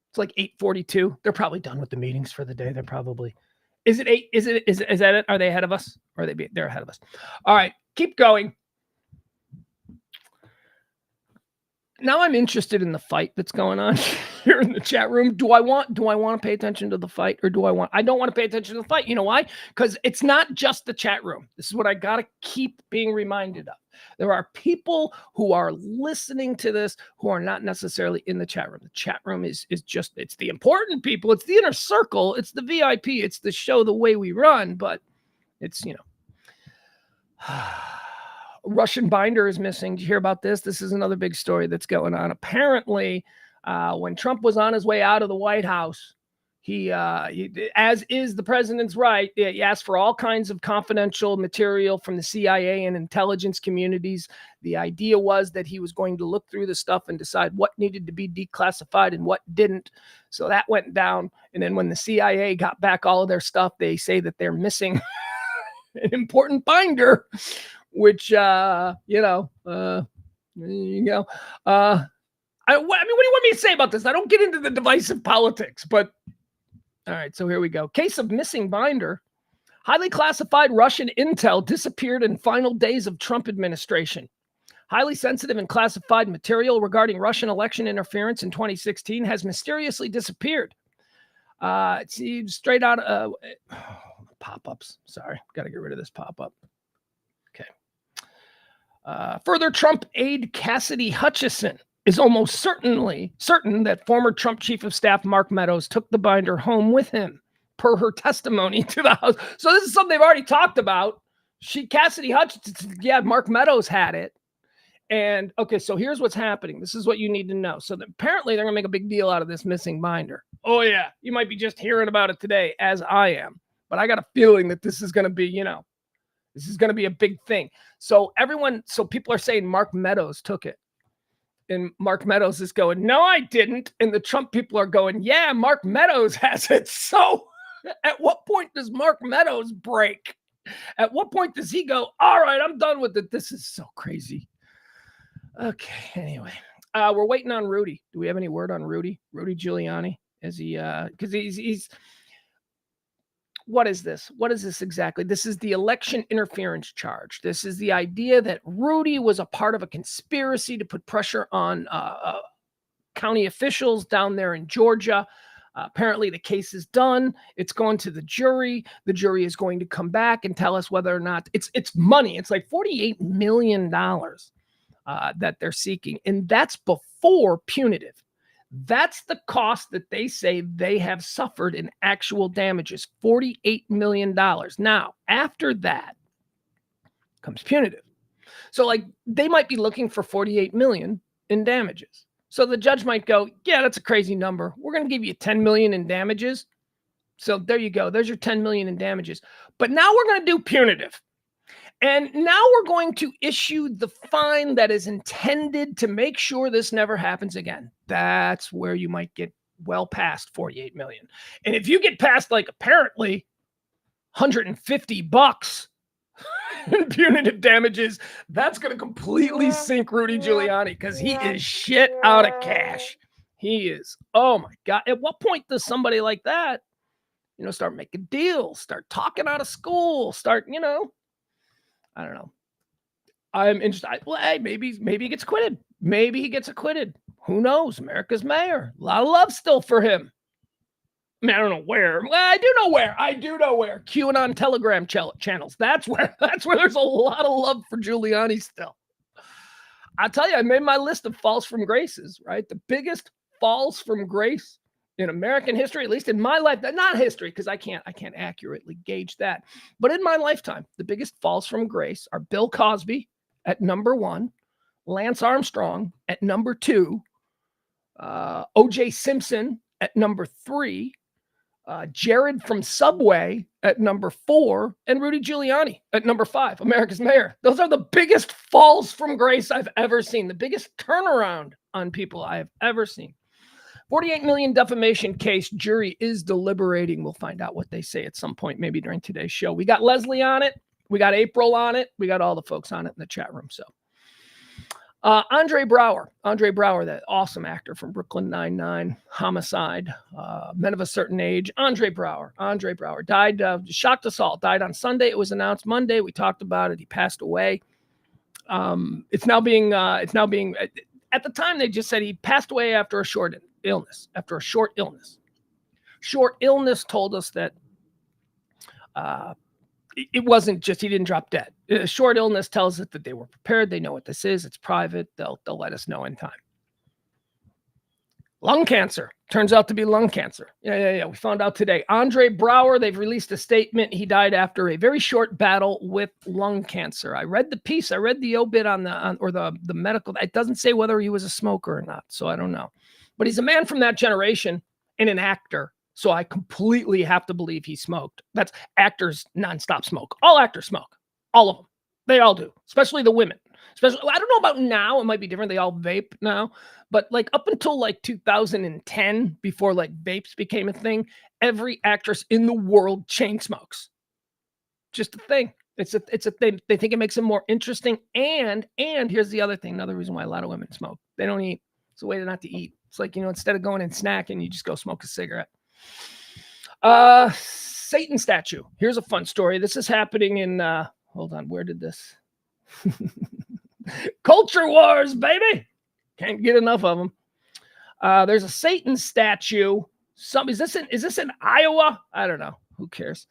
It's like 8:42. They're probably done with the meetings for the day. They're probably. Is it 8? Is that it? Are they ahead of us? Or are they're ahead of us? All right, keep going. Now I'm interested in the fight that's going on here in the chat room. Do I want to pay attention to the fight, or I don't want to pay attention to the fight. You know why? Because it's not just the chat room. This is what I got to keep being reminded of. There are people who are listening to this who are not necessarily in the chat room. The chat room is just, it's the important people. It's the inner circle. It's the VIP. It's the show the way we run, but it's, Russian binder is missing. Did you hear about this? This is another big story that's going on. Apparently, when Trump was on his way out of the White House, he as is the president's right, he asked for all kinds of confidential material from the CIA and intelligence communities. The idea was that he was going to look through the stuff and decide what needed to be declassified and what didn't. So that went down. And then when the CIA got back all of their stuff, they say that they're missing an important binder, which, there you go. I mean, what do you want me to say about this? I don't get into the divisive politics, but all right, so here we go. Case of missing binder. Highly classified Russian intel disappeared in final days of Trump administration. Highly sensitive and classified material regarding Russian election interference in 2016 has mysteriously disappeared. See, straight out pop-ups. Sorry, got to get rid of this pop-up. Okay. Further, Trump aide Cassidy Hutchinson is almost certain that former Trump chief of staff Mark Meadows took the binder home with him, per her testimony to the House. So this is something they've already talked about. Cassidy Hutchinson, Mark Meadows had it. And okay, so here's what's happening. This is what you need to know. So apparently they're going to make a big deal out of this missing binder. Oh yeah, you might be just hearing about it today, as I am. But I got a feeling that this is going to be, this is going to be a big thing. So people are saying Mark Meadows took it. And Mark Meadows is going, no, I didn't. And the Trump people are going, yeah, Mark Meadows has it. So at what point does Mark Meadows break? At what point does he go, all right, I'm done with it. This is so crazy. Okay, anyway. We're waiting on Rudy. Do we have any word on Rudy? Rudy Giuliani? Is he, because he's, what is this? What is this exactly? This is the election interference charge. This is the idea that Rudy was a part of a conspiracy to put pressure on county officials down there in Georgia. Apparently, the case is done. It's going to the jury. The jury is going to come back and tell us whether or not it's money. It's like $48 million that they're seeking. And that's before punitive. That's the cost that they say they have suffered in actual damages, $48 million. Now, after that comes punitive. So they might be looking for $48 million in damages. So the judge might go, yeah, that's a crazy number. We're going to give you $10 million in damages. So there you go. There's your $10 million in damages. But now we're going to do punitive. And now we're going to issue the fine that is intended to make sure this never happens again. That's where you might get well past $48 million. And if you get past apparently $150, punitive damages, that's going to completely sink Rudy Giuliani because he is shit out of cash. He is. Oh my God. At what point does somebody like that, start making deals, start talking out of school, start, I don't know. I'm interested. Well, hey, maybe he gets acquitted. Maybe he gets acquitted. Who knows? America's mayor. A lot of love still for him. I mean, I don't know where. Well, I do know where. QAnon Telegram channels. That's where there's a lot of love for Giuliani still. I tell you, I made my list of falls from graces, right? The biggest falls from grace in American history, at least in my life, not history, because I can't accurately gauge that. But in my lifetime, the biggest falls from grace are Bill Cosby at number 1, Lance Armstrong at number 2, O.J. Simpson at number 3, Jared from Subway at number 4, and Rudy Giuliani at number 5, America's mayor. Those are the biggest falls from grace I've ever seen, the biggest turnaround on people I have ever seen. 48 million defamation case, jury is deliberating. We'll find out what they say at some point, maybe during today's show. We got Leslie on it. We got April on it. We got all the folks on it in the chat room. So Andre Brower, that awesome actor from Brooklyn Nine-Nine, Homicide, Men of a Certain Age. Andre Brower died, shocked us all. Died on Sunday. It was announced Monday. We talked about it. He passed away. It's now being. At the time they just said he passed away after a short illness. Short illness told us that it wasn't just he didn't drop dead. A short illness tells us that they were prepared. They know what this is. It's private. They'll let us know in time. Lung cancer. Turns out to be lung cancer. Yeah. We found out today. Andre Brower, they've released a statement. He died after a very short battle with lung cancer. I read the piece. I read the obit the medical. It doesn't say whether he was a smoker or not, so I don't know. But he's a man from that generation and an actor. So I completely have to believe he smoked. That's actors nonstop smoke. All actors smoke. All of them. They all do, especially the women. I don't know about now. It might be different. They all vape now. But like up until like 2010, before like vapes became a thing, every actress in the world chain smokes. Just a thing. It's a thing. They think it makes them more interesting. And here's the other thing. Another reason why a lot of women smoke. They don't eat. It's a way not to eat. It's like, instead of going and snacking, you just go smoke a cigarette. Satan statue. Here's a fun story. This is happening in, hold on. Where did this? Culture Wars, baby. Can't get enough of them. There's a Satan statue. Is this in Iowa? I don't know. Who cares?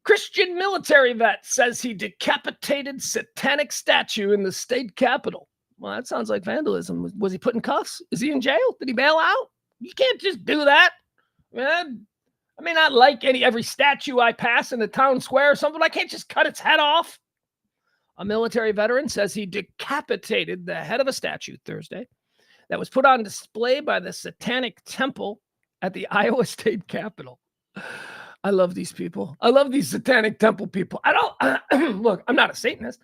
Christian military vet says he decapitated satanic statue in the state capitol. Well, that sounds like vandalism. Was he put in cuffs? Is he in jail? Did he bail out? You can't just do that. Man, I may not like every statue I pass in the town square or something. I can't just cut its head off. A military veteran says he decapitated the head of a statue Thursday that was put on display by the Satanic Temple at the Iowa State Capitol. I love these people. I love these Satanic Temple people. I don't look. I'm not a Satanist.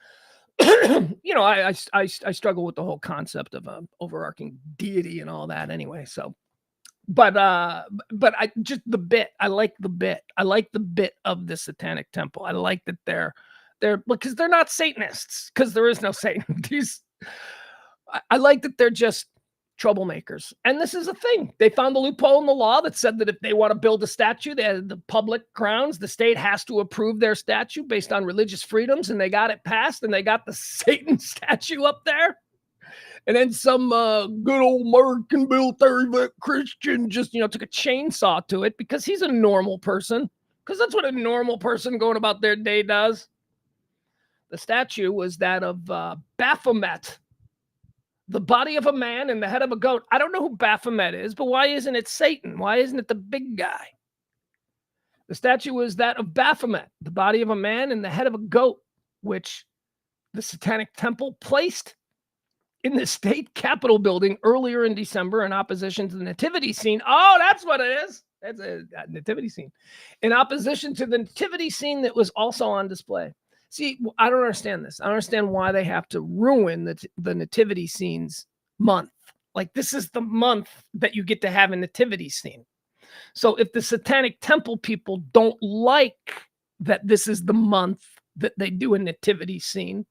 I struggle with the whole concept of overarching deity and all that anyway. So, but I just the bit. I like the bit. I like the bit of the Satanic Temple. I like that they're because they're not Satanists, because there is no Satan. I like that they're just troublemakers. And this is a thing. They found a loophole in the law that said that if they want to build a statue, they had the public grounds, the state has to approve their statue based on religious freedoms, and they got it passed, and they got the Satan statue up there. And then some good old American military Christian just, took a chainsaw to it because he's a normal person. Because that's what a normal person going about their day does. The statue was that of Baphomet, the body of a man and the head of a goat. I don't know who Baphomet is, but why isn't it Satan? Why isn't it the big guy? The statue was that of Baphomet, the body of a man and the head of a goat, which the Satanic Temple placed in the state capitol building earlier in December in opposition to the nativity scene. Oh, that's what it is. That's a nativity scene. In opposition to the nativity scene that was also on display. See, I don't understand this. I don't understand why they have to ruin the nativity scenes month. Like, this is the month that you get to have a nativity scene. So if the Satanic Temple people don't like that this is the month that they do a nativity scene.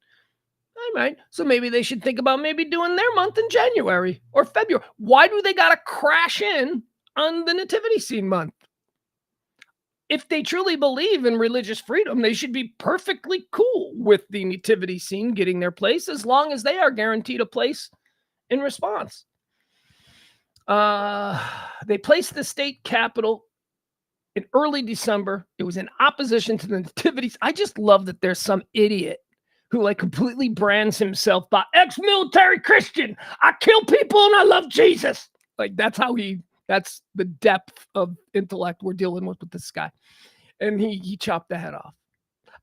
All right. So maybe they should think about maybe doing their month in January or February. Why do they got to crash in on the nativity scene month? If they truly believe in religious freedom, they should be perfectly cool with the nativity scene getting their place as long as they are guaranteed a place in response. They placed the state capitol in early December. It was in opposition to the nativities. I just love that there's some idiot who like completely brands himself by ex-military Christian. I kill people and I love Jesus. Like that's the depth of intellect we're dealing with this guy. And he chopped the head off.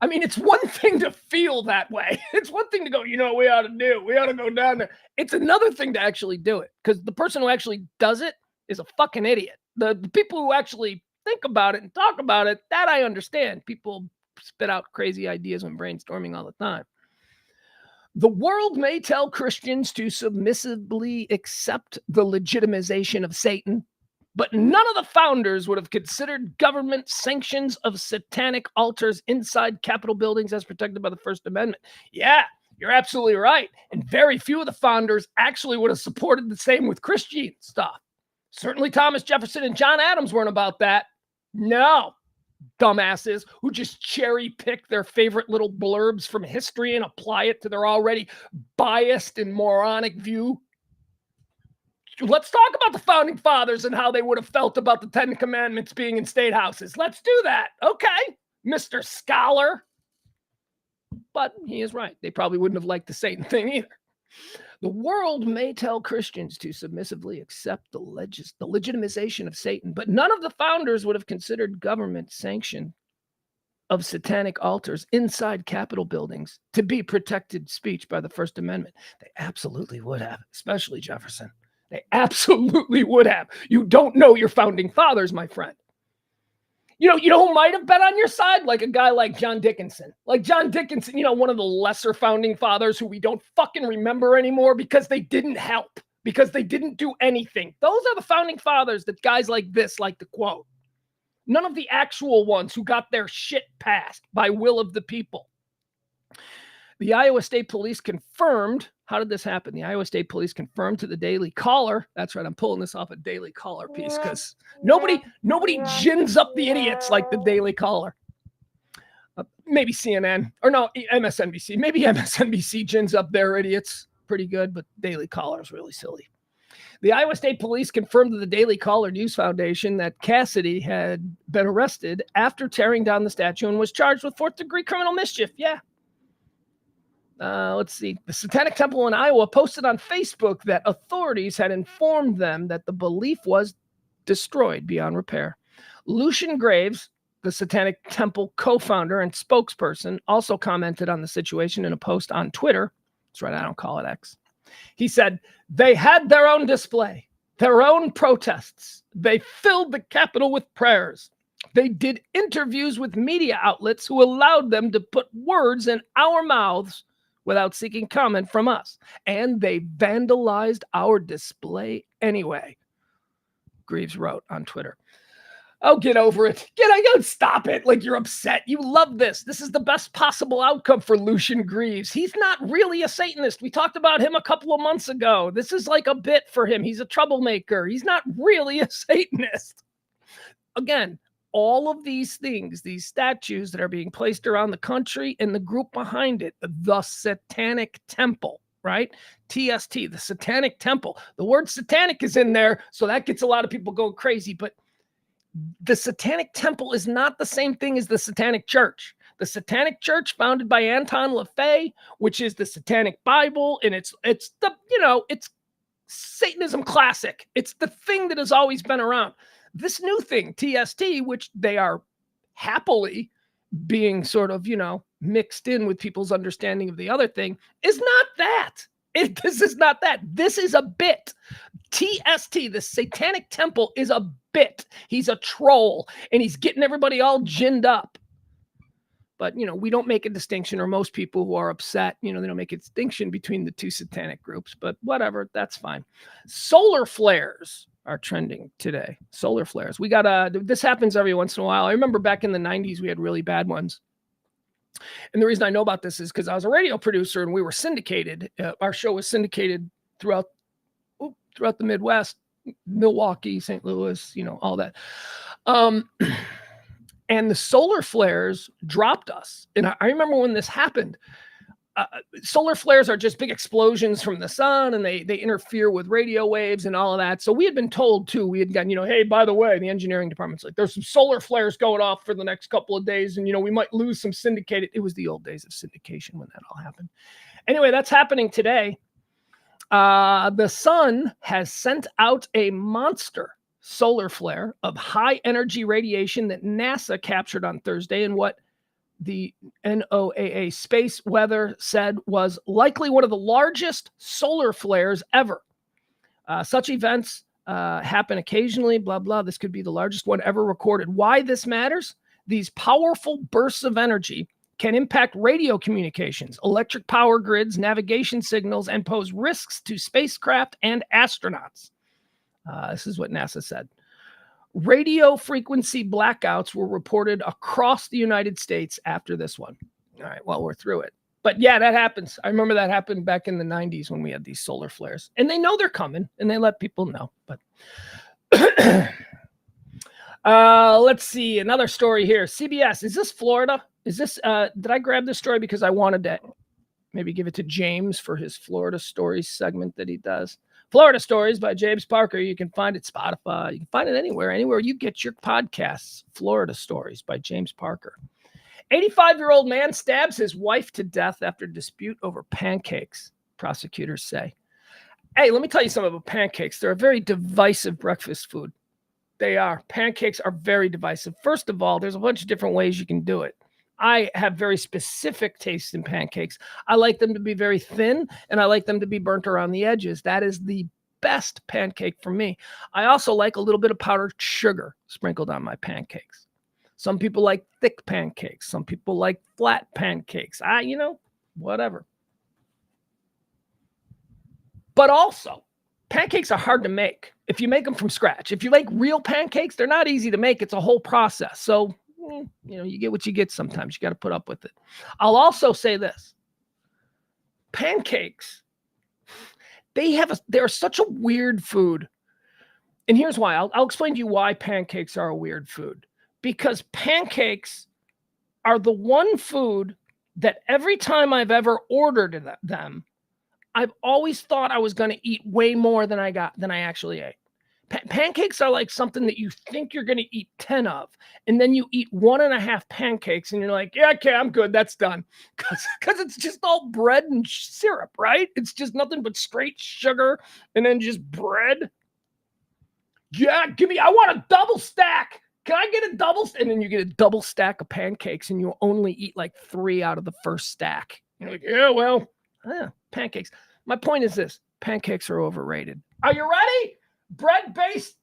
I mean, it's one thing to feel that way. It's one thing to go, we ought to go down there. It's another thing to actually do it, because the person who actually does it is a fucking idiot. The people who actually think about it and talk about it, that I understand. People spit out crazy ideas when brainstorming all the time. The world may tell Christians to submissively accept the legitimization of Satan, but none of the founders would have considered government sanctions of satanic altars inside Capitol buildings as protected by the First Amendment. Yeah, you're absolutely right. And very few of the founders actually would have supported the same with Christian stuff. Certainly Thomas Jefferson and John Adams weren't about that. No, dumbasses who just cherry pick their favorite little blurbs from history and apply it to their already biased and moronic view. Let's talk about the founding fathers and how they would have felt about the 10 Commandments being in state houses. Let's do that. Okay, Mr. Scholar. But he is right. They probably wouldn't have liked the Satan thing either. The world may tell Christians to submissively accept the legitimization of Satan, but none of the founders would have considered government sanction of satanic altars inside Capitol buildings to be protected speech by the First Amendment. They absolutely would have, especially Jefferson. They absolutely would have. You don't know your founding fathers, my friend. You know who might have been on your side? Like a guy like John Dickinson. Like John Dickinson, one of the lesser founding fathers who we don't fucking remember anymore because they didn't help, because they didn't do anything. Those are the founding fathers that guys like this like to quote. None of the actual ones who got their shit passed by will of the people. The Iowa State Police confirmed. How did this happen? The Iowa State Police confirmed to the Daily Caller. That's right. I'm pulling this off a Daily Caller piece because nobody gins up the idiots like the Daily Caller. Maybe CNN or no, MSNBC. Maybe MSNBC gins up their idiots pretty good, but Daily Caller is really silly. The Iowa State Police confirmed to the Daily Caller News Foundation that Cassidy had been arrested after tearing down the statue and was charged with fourth-degree criminal mischief. Yeah. Let's see. The Satanic Temple in Iowa posted on Facebook that authorities had informed them that the belief was destroyed beyond repair. Lucian Graves, the Satanic Temple co-founder and spokesperson, also commented on the situation in a post on Twitter. That's right, I don't call it X. He said, they had their own display, their own protests. They filled the Capitol with prayers. They did interviews with media outlets who allowed them to put words in our mouths without seeking comment from us. And they vandalized our display anyway, Greaves wrote on Twitter. Oh, get over it. Stop it. Like you're upset. You love this. This is the best possible outcome for Lucian Greaves. He's not really a Satanist. We talked about him a couple of months ago. This is like a bit for him. He's a troublemaker. He's not really a Satanist. Again, all of these things, these statues that are being placed around the country and the group behind it, the Satanic Temple, right? TST, the Satanic Temple. The word satanic is in there, so that gets a lot of people going crazy. But the Satanic Temple is not the same thing as the Satanic Church. The Satanic Church, founded by Anton LaFey, which is the Satanic Bible, and it's Satanism classic. It's the thing that has always been around. This new thing, TST, which they are happily being sort of, mixed in with people's understanding of the other thing, is not that. This is not that. This is a bit. TST, the Satanic Temple, is a bit. He's a troll, and he's getting everybody all ginned up. But, we don't make a distinction, or most people who are upset, they don't make a distinction between the two satanic groups. But whatever, that's fine. Solar flares are trending today. Solar flares. We got this happens every once in a while. I remember back in the 90s, we had really bad ones. And the reason I know about this is because I was a radio producer and we were syndicated. Our show was syndicated throughout the Midwest, Milwaukee, St. Louis, all that. And the solar flares dropped us. And I remember when this happened. Solar flares are just big explosions from the sun, and they interfere with radio waves and all of that. So we had been told too, we had gotten, hey, by the way, the engineering department's like, there's some solar flares going off for the next couple of days. And, we might lose some syndicated. It was the old days of syndication when that all happened. Anyway, that's happening today. The sun has sent out a monster solar flare of high energy radiation that NASA captured on Thursday, and what the NOAA space weather said was likely one of the largest solar flares ever. Such events happen occasionally, blah, blah. This could be the largest one ever recorded. Why this matters? These powerful bursts of energy can impact radio communications, electric power grids, navigation signals, and pose risks to spacecraft and astronauts. This is what NASA said. Radio frequency blackouts were reported across the United States after this one. All right, well, we're through it. But yeah, that happens. I remember that happened back in the 90s when we had these solar flares. And they know they're coming, and they let people know. But let's see, another story here. CBS, is this Florida? Is this, did I grab this story because I wanted to maybe give it to James for his Florida Stories segment that he does? Florida Stories by James Parker. You can find it Spotify. You can find it anywhere you get your podcasts. Florida Stories by James Parker. 85-year-old man stabs his wife to death after dispute over pancakes, prosecutors say. Hey, let me tell you something about pancakes. They're a very divisive breakfast food. They are. Pancakes are very divisive. First of all, there's a bunch of different ways you can do it. I have very specific tastes in pancakes. I like them to be very thin, and I like them to be burnt around the edges. That is the best pancake for me. I also like a little bit of powdered sugar sprinkled on my pancakes. Some people like thick pancakes. Some people like flat pancakes. Whatever. But also, pancakes are hard to make if you make them from scratch. If you make real pancakes, they're not easy to make. It's a whole process. So you get what you get sometimes. You got to put up with it. I'll also say this. Pancakes, they're such a weird food. And here's why. I'll explain to you why pancakes are a weird food. Because pancakes are the one food that every time I've ever ordered them, I've always thought I was going to eat way more than I actually ate. Pancakes are like something that you think you're going to eat 10 of, and then you eat 1.5 pancakes, and you're like, yeah, okay, I'm good. That's done. Because it's just all bread and syrup, right? It's just nothing but straight sugar and then just bread. Yeah, I want a double stack. Can I get a double? And then you get a double stack of pancakes, and you only eat like 3 out of the first stack. You're like, pancakes. My point is this. Pancakes are overrated. Are you ready? Bread-based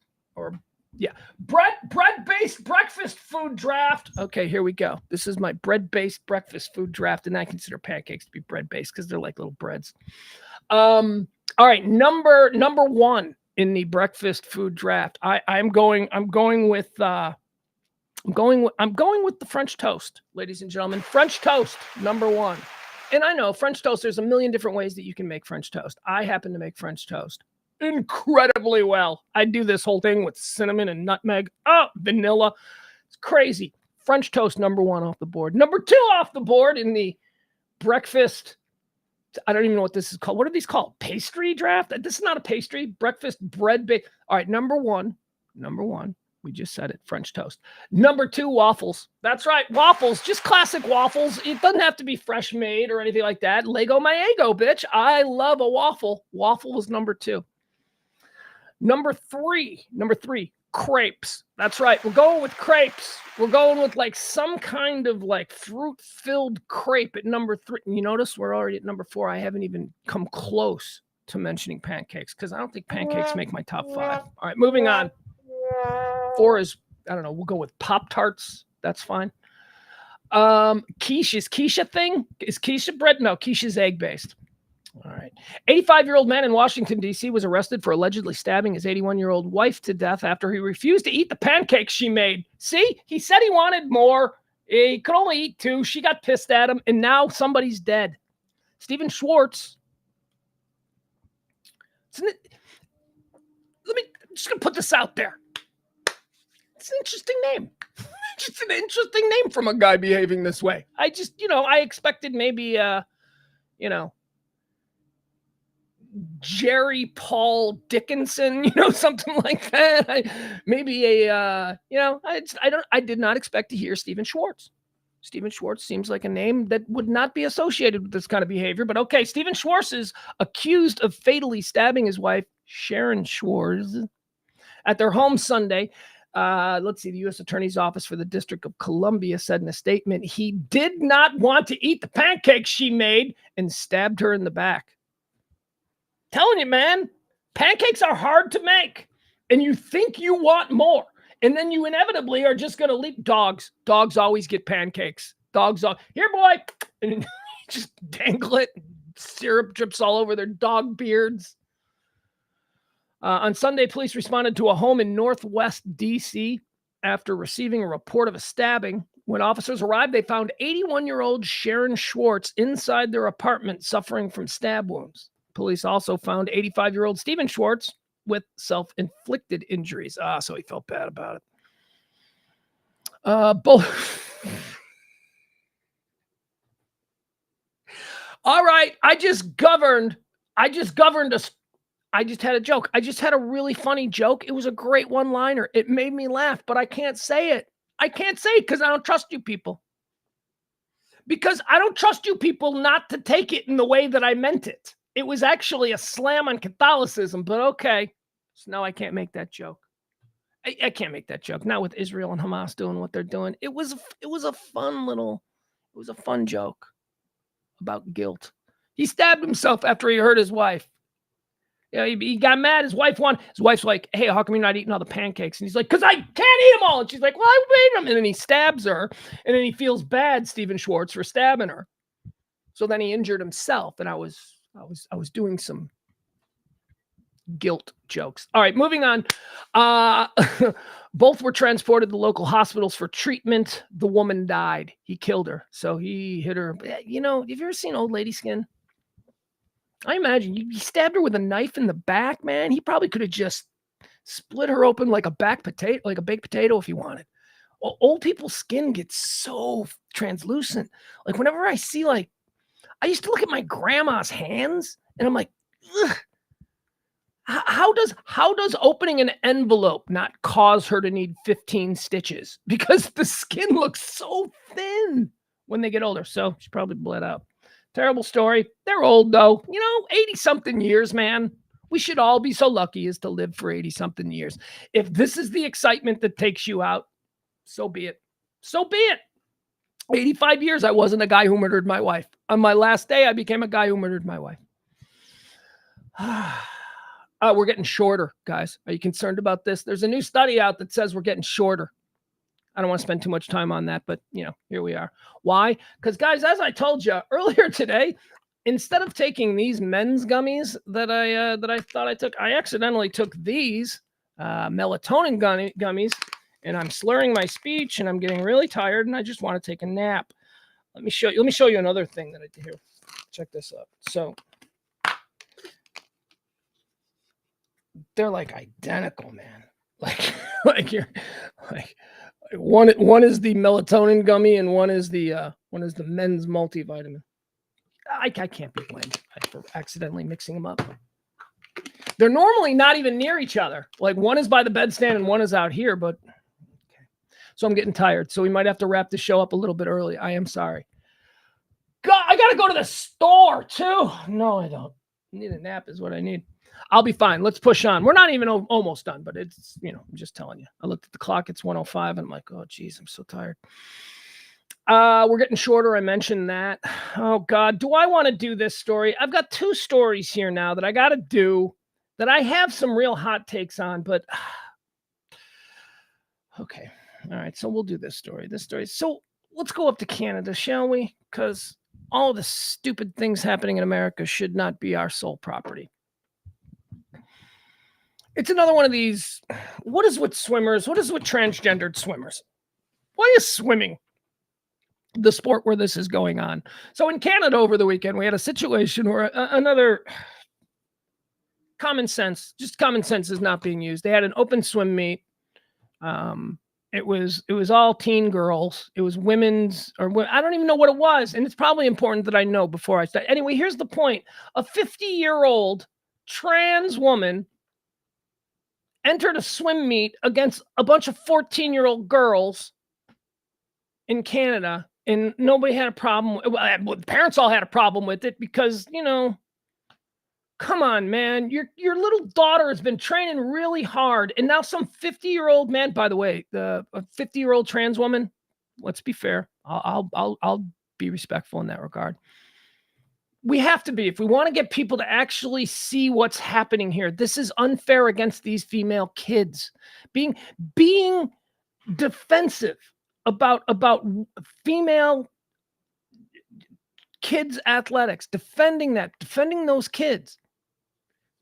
breakfast food draft. Okay, here we go. This is my bread-based breakfast food draft, and I consider pancakes to be bread-based because they're like little breads. All right, number one in the breakfast food draft. I'm going with the French toast, ladies and gentlemen. French toast, number one. And I know French toast, there's a million different ways that you can make French toast. I happen to make French toast incredibly well. I do this whole thing with cinnamon and nutmeg. Oh, vanilla. It's crazy. French toast, number one off the board. Number two off the board in the breakfast. I don't even know what this is called. What are these called? Pastry draft? This is not a pastry. Breakfast bread bake. All right, number one. We just said it. French toast. Number two, waffles. That's right. Waffles. Just classic waffles. It doesn't have to be fresh made or anything like that. Lego my ego, bitch. I love a waffle. Waffle was number two. Number three, crepes. That's right. We're going with crepes. We're going with like some kind of like fruit-filled crepe at number three. You notice we're already at number four. I haven't even come close to mentioning pancakes because I don't think pancakes make my top 5. All right, moving on. 4 is, I don't know, we'll go with Pop-Tarts. That's fine. Quiche. Is quiche a thing? Is quiche bread? No, quiche is egg-based. All right. 85-year-old man in Washington, D.C. was arrested for allegedly stabbing his 81-year-old wife to death after he refused to eat the pancakes she made. See? He said he wanted more, He could only eat 2. She got pissed at him, and now somebody's dead. Stephen Schwartz. I'm just going to put this out there. It's an interesting name. Just an interesting name from a guy behaving this way. I expected maybe, Jerry Paul Dickinson, something like that. I did not expect to hear Stephen Schwartz. Stephen Schwartz seems like a name that would not be associated with this kind of behavior, but okay. Stephen Schwartz is accused of fatally stabbing his wife, Sharon Schwartz, at their home Sunday. Let's see. The U.S. Attorney's Office for the District of Columbia said in a statement, he did not want to eat the pancakes she made and stabbed her in the back. Telling you, man, pancakes are hard to make, and you think you want more. And then you inevitably are just going to leap. Dogs always get pancakes. Here, boy. And just dangle it. Syrup drips all over their dog beards. On Sunday, police responded to a home in Northwest D.C. after receiving a report of a stabbing. When officers arrived, they found 81-year-old Sharon Schwartz inside their apartment suffering from stab wounds. Police also found 85-year-old Stephen Schwartz with self-inflicted injuries. So he felt bad about it. Both. All right. I just had a joke. I just had a really funny joke. It was a great one-liner. It made me laugh, but I can't say it. Because I don't trust you people. Because I don't trust you people not to take it in the way that I meant it. It was actually a slam on Catholicism, but okay. So now I can't make that joke. I can't make that joke. Not with Israel and Hamas doing what they're doing. It was a fun joke about guilt. He stabbed himself after he hurt his wife. He got mad. His wife's like, hey, how come you're not eating all the pancakes? And he's like, because I can't eat them all. And she's like, well, I made them. And then he stabs her. And then he feels bad, Stephen Schwartz, for stabbing her. So then he injured himself. And I was doing some guilt jokes. All right, moving on. Both were transported to local hospitals for treatment. The woman died. He killed her. So he hit her. Have you ever seen Old Lady Skin? I imagine he stabbed her with a knife in the back, man. He probably could have just split her open like a baked potato if he wanted. Old people's skin gets so translucent. Like whenever I see I used to look at my grandma's hands and I'm like, ugh. How does opening an envelope not cause her to need 15 stitches? Because the skin looks so thin when they get older. So she probably bled out. Terrible story. They're old though. 80-something years, man. We should all be so lucky as to live for 80-something years. If this is the excitement that takes you out, so be it. So be it. 85 years, I wasn't a guy who murdered my wife. On my last day, I became a guy who murdered my wife. We're getting shorter, guys. Are you concerned about this? There's a new study out that says we're getting shorter. I don't want to spend too much time on that, but here we are. Why? Because guys, as I told you earlier today, instead of taking these men's gummies that I thought I took, I accidentally took these melatonin gummies, and I'm slurring my speech, and I'm getting really tired, and I just want to take a nap. Let me show you another thing that I did here. Check this out. So they're like identical, man. One is the melatonin gummy and one is the men's multivitamin. I can't be blamed for accidentally mixing them up. They're normally not even near each other. Like one is by the bedstand and one is out here, but okay. So I'm getting tired. So we might have to wrap the show up a little bit early. I am sorry. God, I gotta go to the store too. No, I don't. I need a nap is what I need. I'll be fine. Let's push on. We're not even almost done, but it's, I'm just telling you. I looked at the clock. It's 1:05 and I'm like, oh, geez, I'm so tired. We're getting shorter. I mentioned that. Oh, God. Do I want to do this story? I've got 2 stories here now that I got to do that I have some real hot takes on, but okay. All right. So we'll do this story. So let's go up to Canada, shall we? Because all the stupid things happening in America should not be our sole property. It's another one of these. What is with swimmers? What is with transgendered swimmers? Why is swimming the sport where this is going on. So in Canada over the weekend, we had a situation where another common sense is not being used. They had an open swim meet. It was all teen girls. It was women's, or I don't even know what it was. And it's probably important that I know before I start. Anyway, here's the point. A 50-year-old trans woman entered a swim meet against a bunch of 14-year-old girls in Canada, and nobody had a problem. Well, the parents all had a problem with it because, come on, man, your little daughter has been training really hard, and now some 50-year-old man, by the way, a 50-year-old trans woman, let's be fair. I'll be respectful in that regard. We have to be, if we want to get people to actually see what's happening here. This is unfair against these female kids. Being defensive about female kids athletics, defending those kids.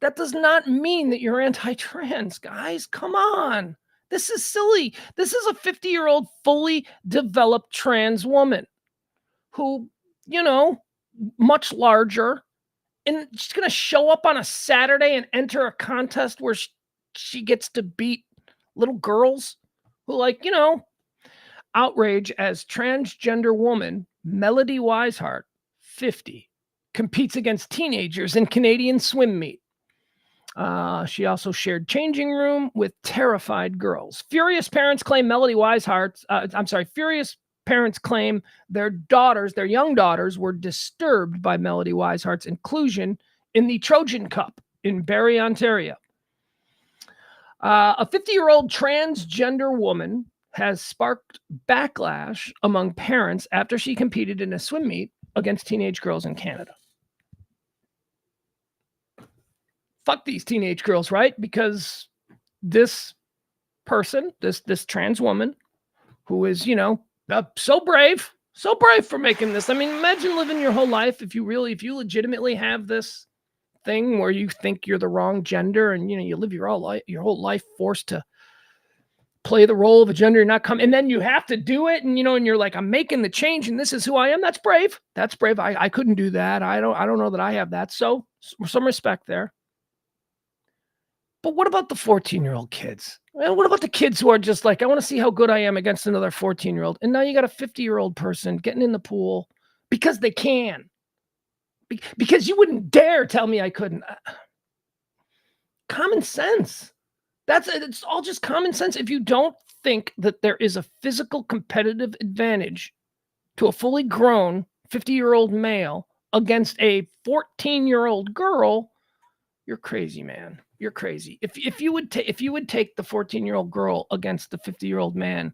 That does not mean that you're anti-trans, guys. Come on. This is silly. This is a 50-year-old fully developed trans woman who, much larger, and she's going to show up on a Saturday and enter a contest where she gets to beat little girls who, outrage as transgender woman Melody Weishart, 50, competes against teenagers in Canadian swim meet. She also shared changing room with terrified girls. Furious parents claim their young daughters were disturbed by Melody Weishart's inclusion in the Trojan Cup in Barrie, Ontario. A 50-year-old transgender woman has sparked backlash among parents after she competed in a swim meet against teenage girls in Canada. Fuck these teenage girls, right? Because this person, this trans woman, who is, so brave for making this. I mean, imagine living your whole life if you legitimately have this thing where you think you're the wrong gender, and you live your whole life forced to play the role of a gender you're not coming, and then you have to do it, and and you're like, I'm making the change, and this is who I am. That's brave. I couldn't do that. I don't know that I have that. So some respect there. But what about the 14-year-old kids? Well, what about the kids who are just like, I want to see how good I am against another 14-year-old? And now you got a 50-year-old person getting in the pool because they can. Because you wouldn't dare tell me I couldn't. Common sense. It's all just common sense. If you don't think that there is a physical competitive advantage to a fully grown 50-year-old male against a 14-year-old girl, you're crazy, man. You're crazy. If you would take the 14-year-old girl against the 50-year-old man,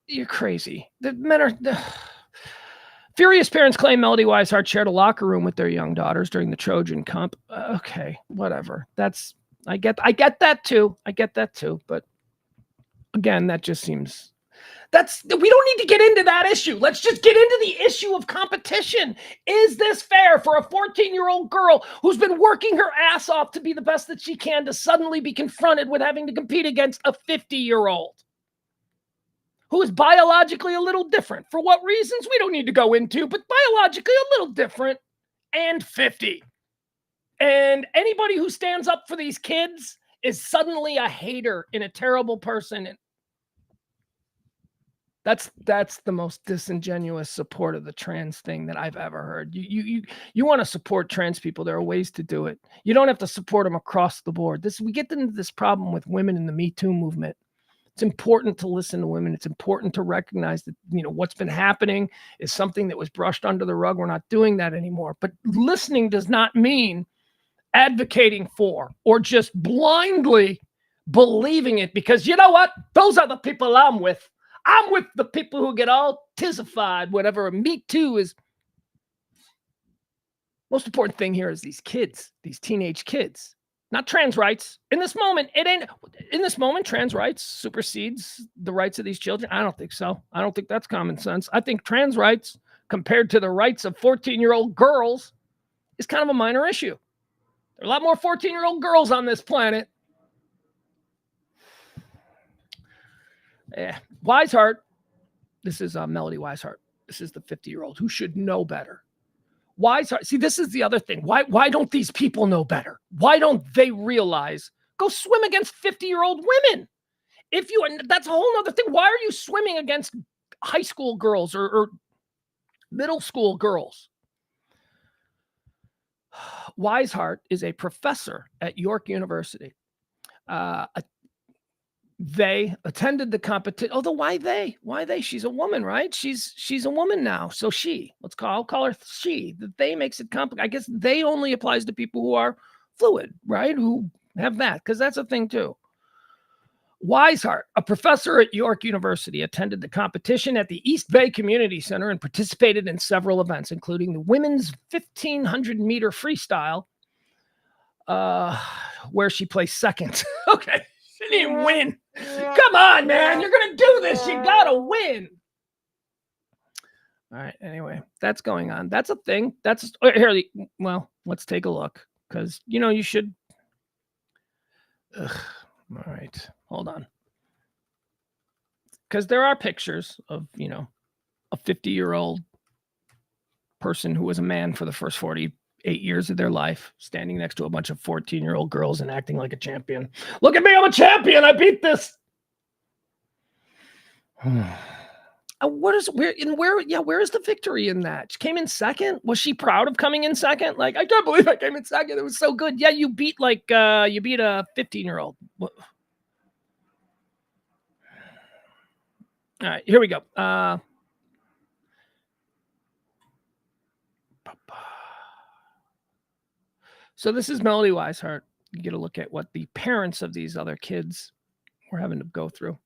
you're crazy. The men are furious. Parents claim Melody Weishart shared a locker room with their young daughters during the Trojan Cup. Okay, whatever. I get that too. But again, that just seems. We don't need to get into that issue. Let's just get into the issue of competition. Is this fair for a 14-year-old girl who's been working her ass off to be the best that she can to suddenly be confronted with having to compete against a 50-year-old who is biologically a little different? For what reasons? We don't need to go into, but biologically a little different, and 50. And anybody who stands up for these kids is suddenly a hater and a terrible person. That's the most disingenuous support of the trans thing that I've ever heard. You want to support trans people, there are ways to do it. You don't have to support them across the board. We get into this problem with women in the Me Too movement. It's important to listen to women. It's important to recognize that, what's been happening is something that was brushed under the rug. We're not doing that anymore. But listening does not mean advocating for or just blindly believing it, because you know what? Those are the people I'm with. I'm with the people who get all tizified, whatever. Me Too is. Most important thing here is these kids, these teenage kids, not trans rights. In this moment, trans rights supersedes the rights of these children. I don't think so. I don't think that's common sense. I think trans rights compared to the rights of 14-year-old girls is kind of a minor issue. There are a lot more 14-year-old girls on this planet. Yeah. Weishart This is Melody Weishart. This is the 50-year-old who should know better. Weishart, see, this is the other thing. Why don't these people know better? Why don't they realize, go swim against 50-year-old women? That's a whole other thing. Why are you swimming against high school girls or middle school girls? Weishart is a professor at York University. They attended the competition. Although why they? She's a woman, right? She's a woman now. So I'll call her she. The they makes it complicated. I guess they only applies to people who are fluid, right? Who have that, because that's a thing too. Weishart, a professor at York University, attended the competition at the East Bay Community Center and participated in several events, including the women's 1,500-meter freestyle, where she placed second. Okay, she didn't even win. Come on, man. You're going to do this. You got to win. All right, anyway, that's going on. That's a thing. Well, let's take a look, because, you should. Ugh. All right, hold on. Because there are pictures of, a 50-year-old person who was a man for the first 48 years of their life, standing next to a bunch of 14-year-old girls and acting like a champion. Look at me, I'm a champion. I beat this. Where is the victory in that? She came in second. Was she proud of coming in second? Like, I can't believe I came in second. It was so good. Yeah, you beat a 15-year-old. All right, here we go. So this is Melody Weishart. You get a look at what the parents of these other kids were having to go through.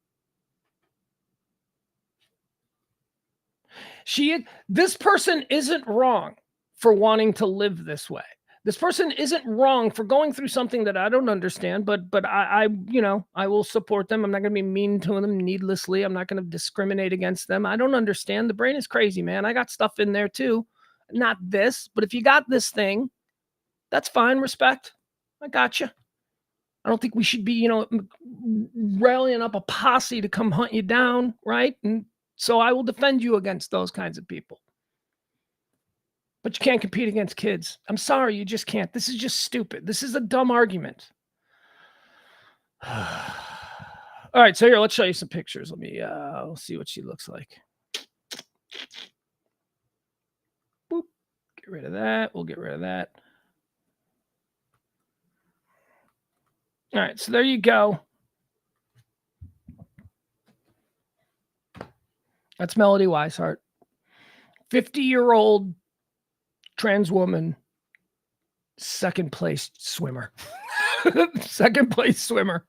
This person isn't wrong for wanting to live this way. This person isn't wrong for going through something that I don't understand, but I will support them. I'm not going to be mean to them needlessly. I'm not going to discriminate against them. I don't understand. The brain is crazy, man. I got stuff in there too. Not this, but if you got this thing, that's fine. Respect. I got you. I don't think we should be, rallying up a posse to come hunt you down, right? And so I will defend you against those kinds of people. But you can't compete against kids. I'm sorry, you just can't. This is just stupid. This is a dumb argument. All right, so here, let's show you some pictures. We'll see what she looks like. Boop. Get rid of that. We'll get rid of that. All right, so there you go. That's Melody Weishart. 50-year-old trans woman, second place swimmer. Second place swimmer.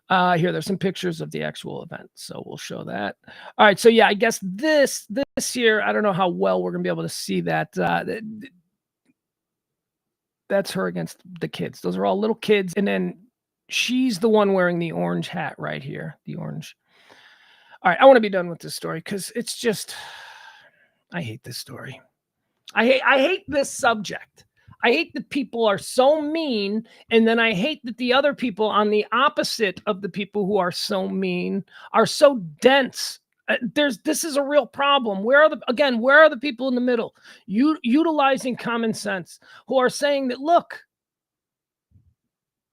Here, there's some pictures of the actual event, so we'll show that. All right, so yeah, I guess this year, I don't know how well we're going to be able to see that. That's her against the kids. Those are all little kids, and then she's the one wearing the orange hat right here, the orange. All right, I want to be done with this story because it's just, I hate this story. I hate this subject. I hate that people are so mean, and then I hate that the other people on the opposite of the people who are so mean are so dense. This is a real problem. Where are the people in the middle, utilizing common sense, who are saying that, look,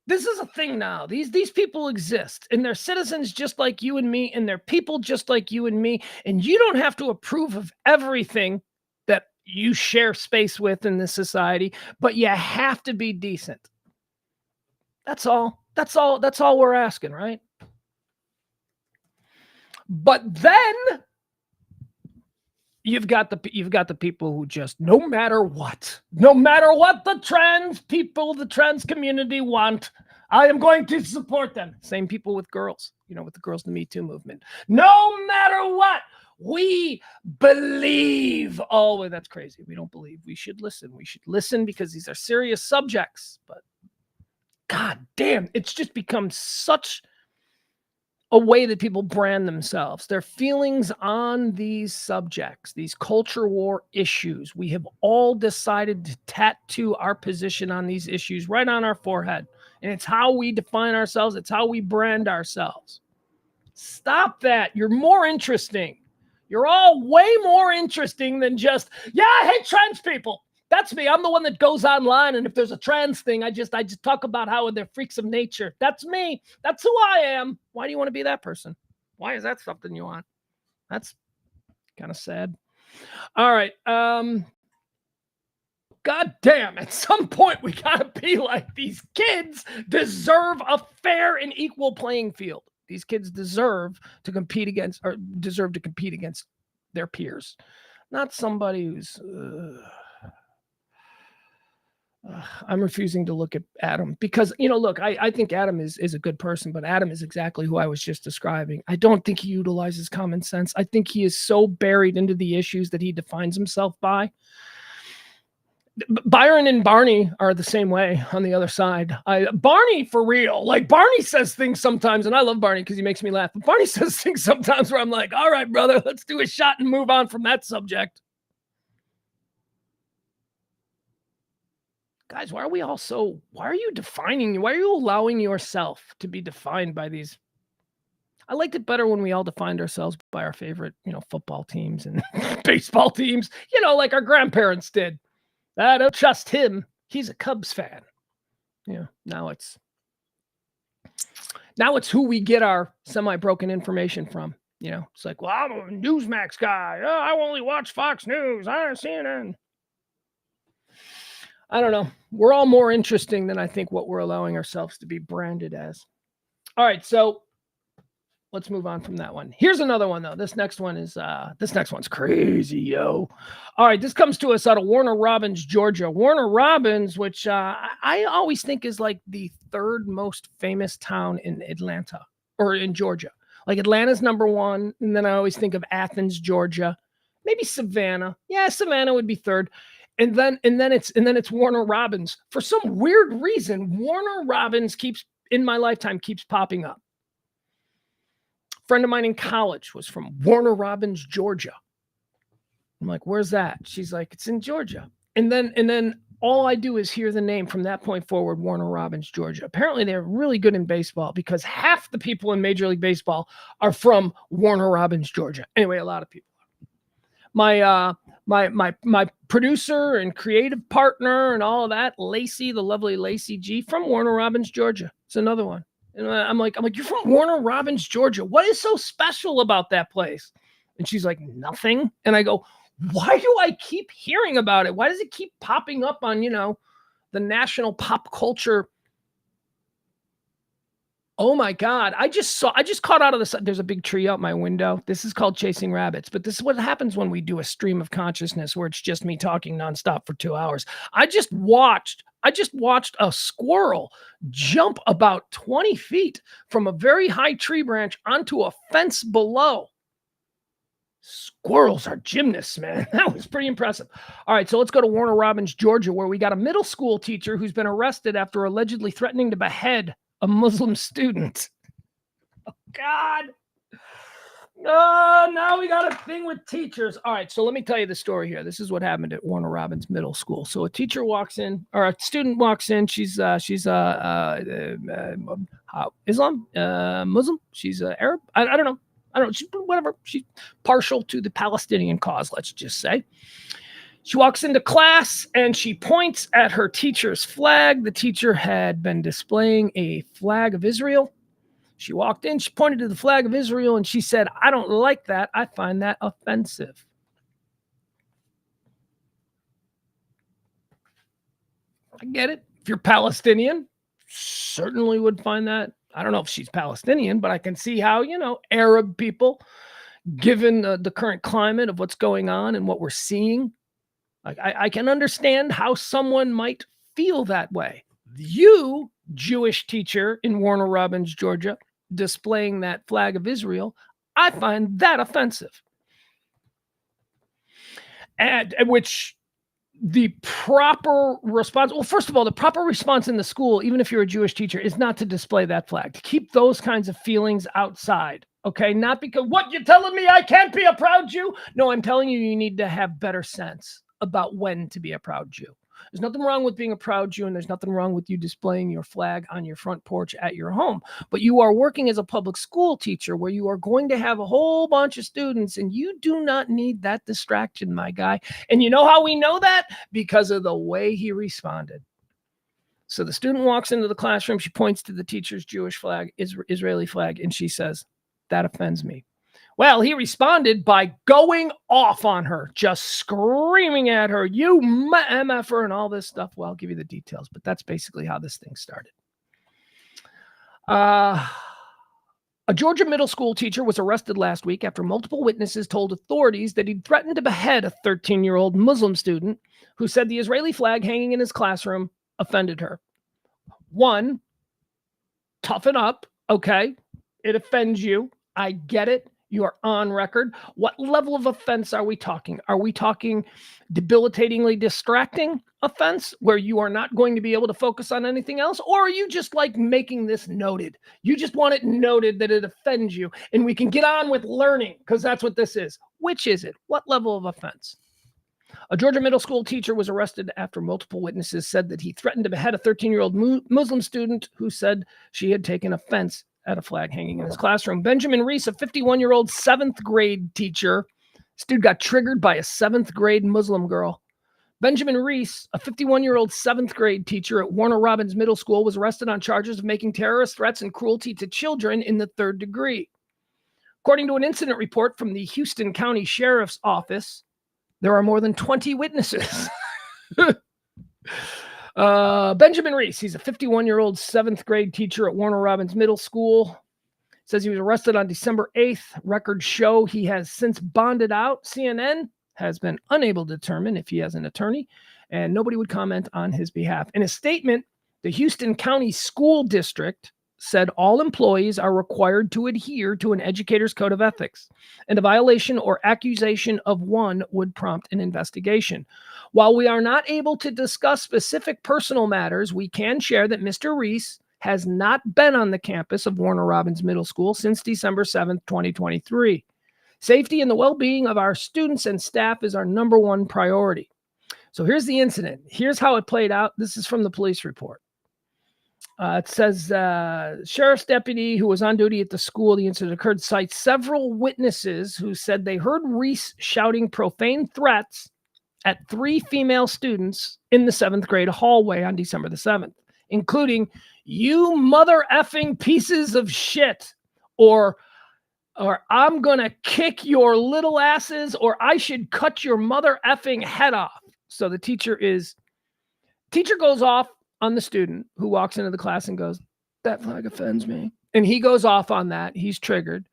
this is a thing now. These people exist, and they're citizens just like you and me, and they're people just like you and me, and you don't have to approve of everything that you share space with in this society, but you have to be decent. That's all. That's all we're asking, right? But then you've got the people who just, no matter what the trans people, the trans community want, I am going to support them. Same people with girls, with the Girls to Me Too movement. No matter what, we believe. Oh, well, that's crazy. We don't believe. We should listen. We should listen because these are serious subjects. But God damn, it's just become such a way that people brand themselves, their feelings on these subjects, these culture war issues. We have all decided to tattoo our position on these issues right on our forehead. And it's how we define ourselves. It's how we brand ourselves. Stop that. You're more interesting. You're all way more interesting than just, yeah, I hate trans people. That's me. I'm the one that goes online, and if there's a trans thing, I just talk about how they're freaks of nature. That's me. That's who I am. Why do you want to be that person? Why is that something you want? That's kind of sad. All right. God damn, at some point we gotta be like, these kids deserve a fair and equal playing field. These kids deserve to compete against their peers, not somebody who's I'm refusing to look at Adam because, look, I think Adam is a good person, but Adam is exactly who I was just describing. I don't think he utilizes common sense. I think he is so buried into the issues that he defines himself by. Byron and Barney are the same way on the other side. Barney, for real, like Barney says things sometimes, and I love Barney because he makes me laugh. But Barney says things sometimes where I'm like, all right, brother, let's do a shot and move on from that subject. Guys, why are you allowing yourself to be defined by these? I liked it better when we all defined ourselves by our favorite, football teams and baseball teams, like our grandparents did. I don't trust him. He's a Cubs fan. Yeah. Now it's who we get our semi-broken information from. It's like, well, I'm a Newsmax guy. Oh, I only watch Fox News. I don't CNN. I don't know. We're all more interesting than I think what we're allowing ourselves to be branded as. All right, so let's move on from that one. Here's another one, though. This next one's crazy, yo. All right, this comes to us out of Warner Robins, Georgia. Warner Robins, which I always think is like the third most famous town in Atlanta or in Georgia. Like Atlanta's number one, and then I always think of Athens, Georgia. Maybe Savannah. Yeah, Savannah would be third. And then it's Warner Robins. For some weird reason, Warner Robins keeps popping up. A friend of mine in college was from Warner Robins, Georgia. I'm like, where's that? She's like, it's in Georgia. And then all I do is hear the name from that point forward, Warner Robins, Georgia. Apparently they're really good in baseball because half the people in Major League Baseball are from Warner Robins, Georgia. Anyway, a lot of people. My producer and creative partner and all of that, Lacey, the lovely Lacey G from Warner Robins, Georgia. It's another one. And I'm like, you're from Warner Robins, Georgia. What is so special about that place? And she's like, nothing. And I go, why do I keep hearing about it? Why does it keep popping up on, the national pop culture? Oh my God. I just caught out of the sun. There's a big tree out my window. This is called chasing rabbits, but this is what happens when we do a stream of consciousness where it's just me talking nonstop for 2 hours. I just watched a squirrel jump about 20 feet from a very high tree branch onto a fence below. Squirrels are gymnasts, man. That was pretty impressive. All right, so let's go to Warner Robins, Georgia, where we got a middle school teacher who's been arrested after allegedly threatening to behead a Muslim student. Oh, God. Oh, now we got a thing with teachers. All right, so let me tell you the story here. This is what happened at Warner Robins Middle School. So a teacher walks in, or a student walks in. She's Islam, Muslim. She's Arab. I don't know. She's whatever. She's partial to the Palestinian cause, let's just say. She walks into class and she points at her teacher's flag. The teacher had been displaying a flag of Israel. She walked in, she pointed to the flag of Israel, and she said, I don't like that. I find that offensive. I get it. If you're Palestinian, certainly would find that. I don't know if she's Palestinian, but I can see how, Arab people, given the current climate of what's going on and what we're seeing, I can understand how someone might feel that way. You, Jewish teacher in Warner Robins, Georgia, displaying that flag of Israel, I find that offensive. And which the proper response, well, first of all, the proper response in the school, even if you're a Jewish teacher, is not to display that flag, to keep those kinds of feelings outside. Okay, not because, what, you're telling me I can't be a proud Jew? No, I'm telling you, you need to have better sense about when to be a proud Jew. There's nothing wrong with being a proud Jew, and there's nothing wrong with you displaying your flag on your front porch at your home. But you are working as a public school teacher where you are going to have a whole bunch of students, and you do not need that distraction, my guy. And you know how we know that? Because of the way he responded. So the student walks into the classroom. She points to the teacher's Jewish flag, Israeli flag, and she says, "That offends me." Well, he responded by going off on her, just screaming at her, "You MFer," and all this stuff. Well, I'll give you the details, but that's basically how this thing started. A Georgia middle school teacher was arrested last week after multiple witnesses told authorities that he'd threatened to behead a 13-year-old Muslim student who said the Israeli flag hanging in his classroom offended her. One, toughen up, okay? It offends you. I get it. You are on record. What level of offense are we talking? Are we talking debilitatingly distracting offense where you are not going to be able to focus on anything else? Or are you just like making this noted? You just want it noted that it offends you and we can get on with learning because that's what this is. Which is it? What level of offense? A Georgia middle school teacher was arrested after multiple witnesses said that he threatened to behead a 13-year-old Muslim student who said she had taken offense at a flag hanging in his classroom. Benjamin Reese, a 51-year-old 7th grade teacher. This dude got triggered by a 7th grade Muslim girl. Benjamin Reese, a 51-year-old 7th grade teacher at Warner Robins Middle School, was arrested on charges of making terrorist threats and cruelty to children in the 3rd degree. According to an incident report from the Houston County Sheriff's Office, there are more than 20 witnesses. Benjamin Reese, he's a 51-year-old 7th grade teacher at Warner Robins Middle School. Says he was arrested on December 8th. Records show he has since bonded out. CNN has been unable to determine if he has an attorney, and nobody would comment on his behalf. In a statement, the Houston County School District said all employees are required to adhere to an educator's code of ethics, and a violation or accusation of one would prompt an investigation. While we are not able to discuss specific personal matters, we can share that Mr. Reese has not been on the campus of Warner Robins Middle School since December 7th, 2023. Safety and the well-being of our students and staff is our number one priority. So here's the incident. Here's how it played out. This is from the police report. It says sheriff's deputy who was on duty at the school the incident occurred cites several witnesses who said they heard Reese shouting profane threats at 3 female students in the 7th grade hallway on December the 7th, including "you mother effing pieces of shit," or "I'm gonna kick your little asses," or "I should cut your mother effing head off." So the teacher goes off on the student who walks into the class and goes, "That flag offends me." And he goes off on that. He's triggered.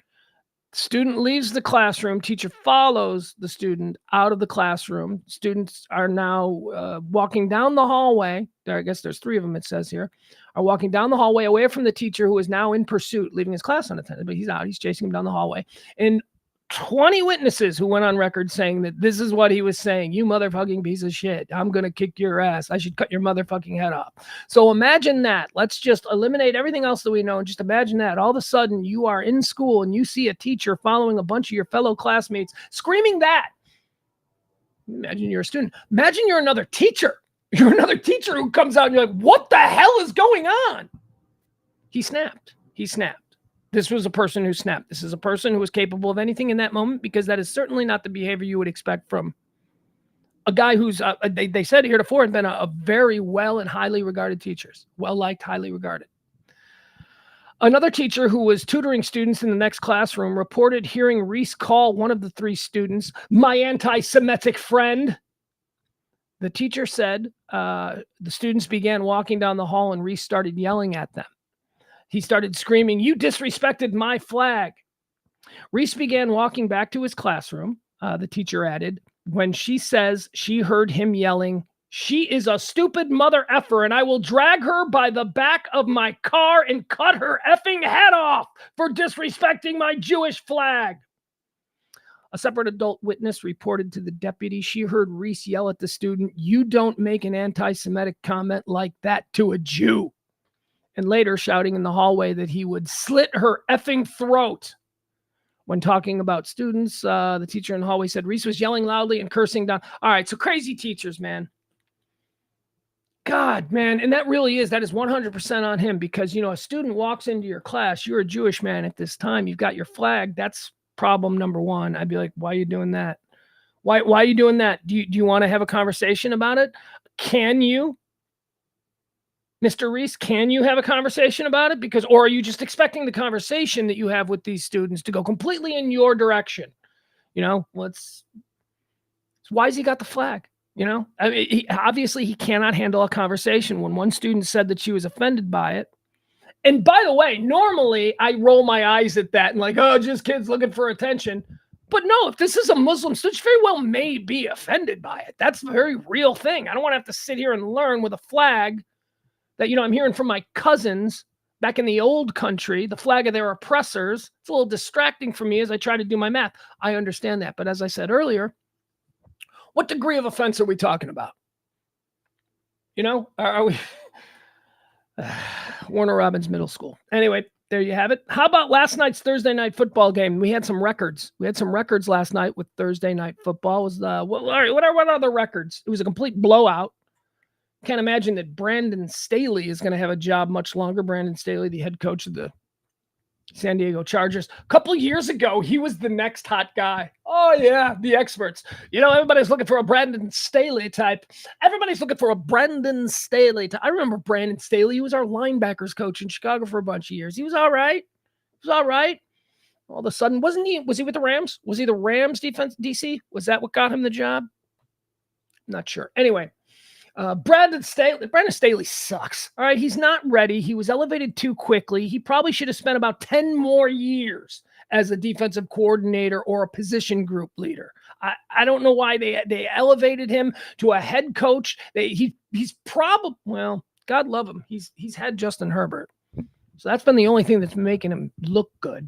Student leaves the classroom. Teacher follows the student out of the classroom. Students are now walking down the hallway. I guess there's 3 of them, it says here, are walking down the hallway away from the teacher who is now in pursuit, leaving his class unattended, but he's out. He's chasing him down the hallway. And 20 witnesses who went on record saying that this is what he was saying: "You motherfucking piece of shit. I'm going to kick your ass. I should cut your motherfucking head off." So imagine that. Let's just eliminate everything else that we know and just imagine that. All of a sudden you are in school and you see a teacher following a bunch of your fellow classmates screaming that. Imagine you're a student. Imagine you're another teacher. You're another teacher who comes out and you're like, "What the hell is going on?" He snapped. This was a person who snapped. This is a person who was capable of anything in that moment, because that is certainly not the behavior you would expect from a guy who's, they said heretofore, had been a very well and highly regarded teachers. Well-liked, highly regarded. Another teacher who was tutoring students in the next classroom reported hearing Reese call one of the 3 students "my anti-Semitic friend." The teacher said the students began walking down the hall and Reese started yelling at them. He started screaming, "You disrespected my flag." Reese began walking back to his classroom, the teacher added, when she says she heard him yelling, "She is a stupid mother effer, and I will drag her by the back of my car and cut her effing head off for disrespecting my Jewish flag." A separate adult witness reported to the deputy she heard Reese yell at the student, "You don't make an anti-Semitic comment like that to a Jew," and later shouting in the hallway that he would slit her effing throat. When talking about students, the teacher in the hallway said Reese was yelling loudly and cursing down. All right, so crazy teachers, man. God, man. And that is 100% on him because, a student walks into your class, you're a Jewish man at this time, you've got your flag. That's problem number one. I'd be like, why are you doing that? Why are you doing that? Do you want to have a conversation about it? Can you, Mr. Reese, can you have a conversation about it? Or are you just expecting the conversation that you have with these students to go completely in your direction? Why has he got the flag? I mean, obviously he cannot handle a conversation. When one student said that she was offended by it. And by the way, normally I roll my eyes at that and like, oh, just kids looking for attention. But no, if this is a Muslim student, she very well may be offended by it. That's a very real thing. I don't want to have to sit here and learn with a flag that, I'm hearing from my cousins back in the old country, the flag of their oppressors. It's a little distracting for me as I try to do my math. I understand that. But as I said earlier, what degree of offense are we talking about? Are we Warner Robins Middle School? Anyway, there you have it. How about last night's Thursday night football game? We had some records. We had some records last night with Thursday night football. What other records? It was a complete blowout. Can't imagine that Brandon Staley is going to have a job much longer. Brandon Staley, the head coach of the San Diego Chargers. A couple of years ago, he was the next hot guy. Oh, yeah, the experts. Everybody's looking for a Brandon Staley type. Everybody's looking for a Brandon Staley type. I remember Brandon Staley. He was our linebackers coach in Chicago for a bunch of years. He was all right. All of a sudden, was he with the Rams? Was he the Rams defense DC? Was that what got him the job? Not sure. Anyway. Brandon Staley sucks. All right. He's not ready. He was elevated too quickly. He probably should have spent about 10 more years as a defensive coordinator or a position group leader. I don't know why they elevated him to a head coach. He's probably, well, God love him. He's had Justin Herbert. So that's been the only thing that's making him look good.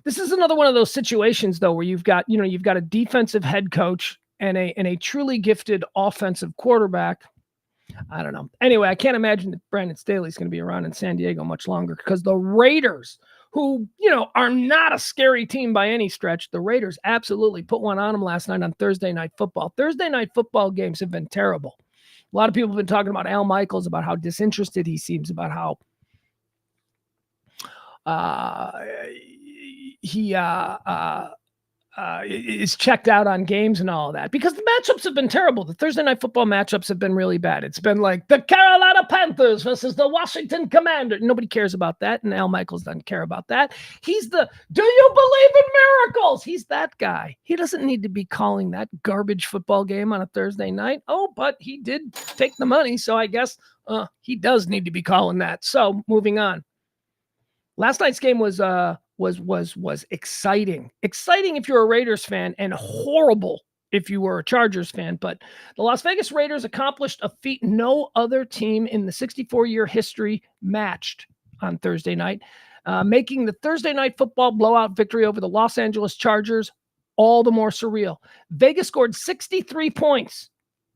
This is another one of those situations though, where you've got a defensive head coach and a truly gifted offensive quarterback. I don't know. Anyway, I can't imagine that Brandon Staley's going to be around in San Diego much longer because the Raiders, who, are not a scary team by any stretch, the Raiders absolutely put one on them last night on Thursday Night Football. Thursday Night Football games have been terrible. A lot of people have been talking about Al Michaels, about how disinterested he seems, about how he is checked out on games and all of that because the matchups have been terrible. The Thursday Night Football matchups have been really bad. It's been like the Carolina Panthers versus the Washington Commanders. Nobody cares about that, and Al Michaels doesn't care about that. He's the, do you believe in miracles? He's that guy. He doesn't need to be calling that garbage football game on a Thursday night. Oh, but he did take the money, so I guess he does need to be calling that. So moving on. Last night's game was exciting. Exciting if you're a Raiders fan and horrible if you were a Chargers fan. But the Las Vegas Raiders accomplished a feat no other team in the 64-year history matched on Thursday night, making the Thursday Night Football blowout victory over the Los Angeles Chargers all the more surreal. Vegas scored 63 points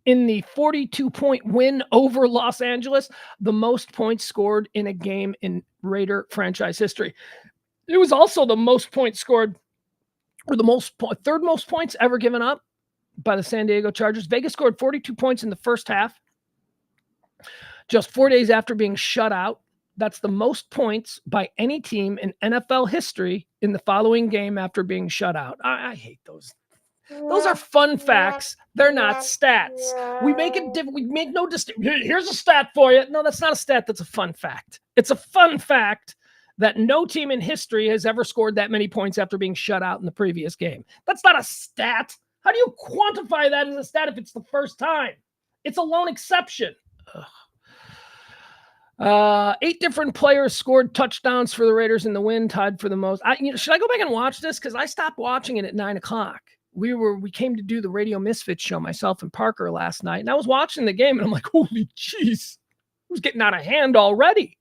in the 42-point win over Los Angeles, the most points scored in a game in Raider franchise history. It was also the most points scored, or the third most points ever given up by the San Diego Chargers. Vegas scored 42 points in the first half, just 4 days after being shut out. That's the most points by any team in NFL history in the following game after being shut out. I hate those. Those are fun facts. They're not stats. We make it different. We make no distinction. Here's a stat for you. No, that's not a stat. That's a fun fact. It's a fun fact that no team in history has ever scored that many points after being shut out in the previous game. That's not a stat. How do you quantify that as a stat if it's the first time? It's a lone exception. 8 different players scored touchdowns for the Raiders in the win, tied for the most. Should I go back and watch this? Because I stopped watching it at 9:00. We came to do the Radio Misfits show, myself and Parker, last night, and I was watching the game, and I'm like, holy jeez, it was getting out of hand already.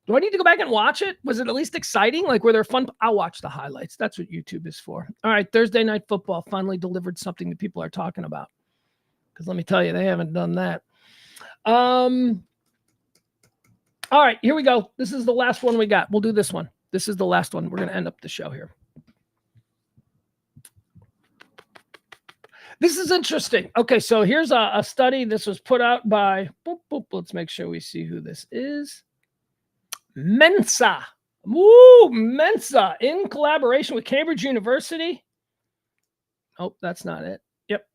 Do I need to go back and watch it? Was it at least exciting? Like, were there fun? I'll watch the highlights. That's what YouTube is for. All right, Thursday Night Football finally delivered something that people are talking about. Because let me tell you, they haven't done that. All right, here we go. This is the last one we got. We'll do this one. This is the last one. We're going to end up the show here. This is interesting. Okay, so here's a study. This was put out by, let's make sure we see who this is. Mensa. Woo, Mensa, in collaboration with Cambridge University. Oh, that's not it. Yep.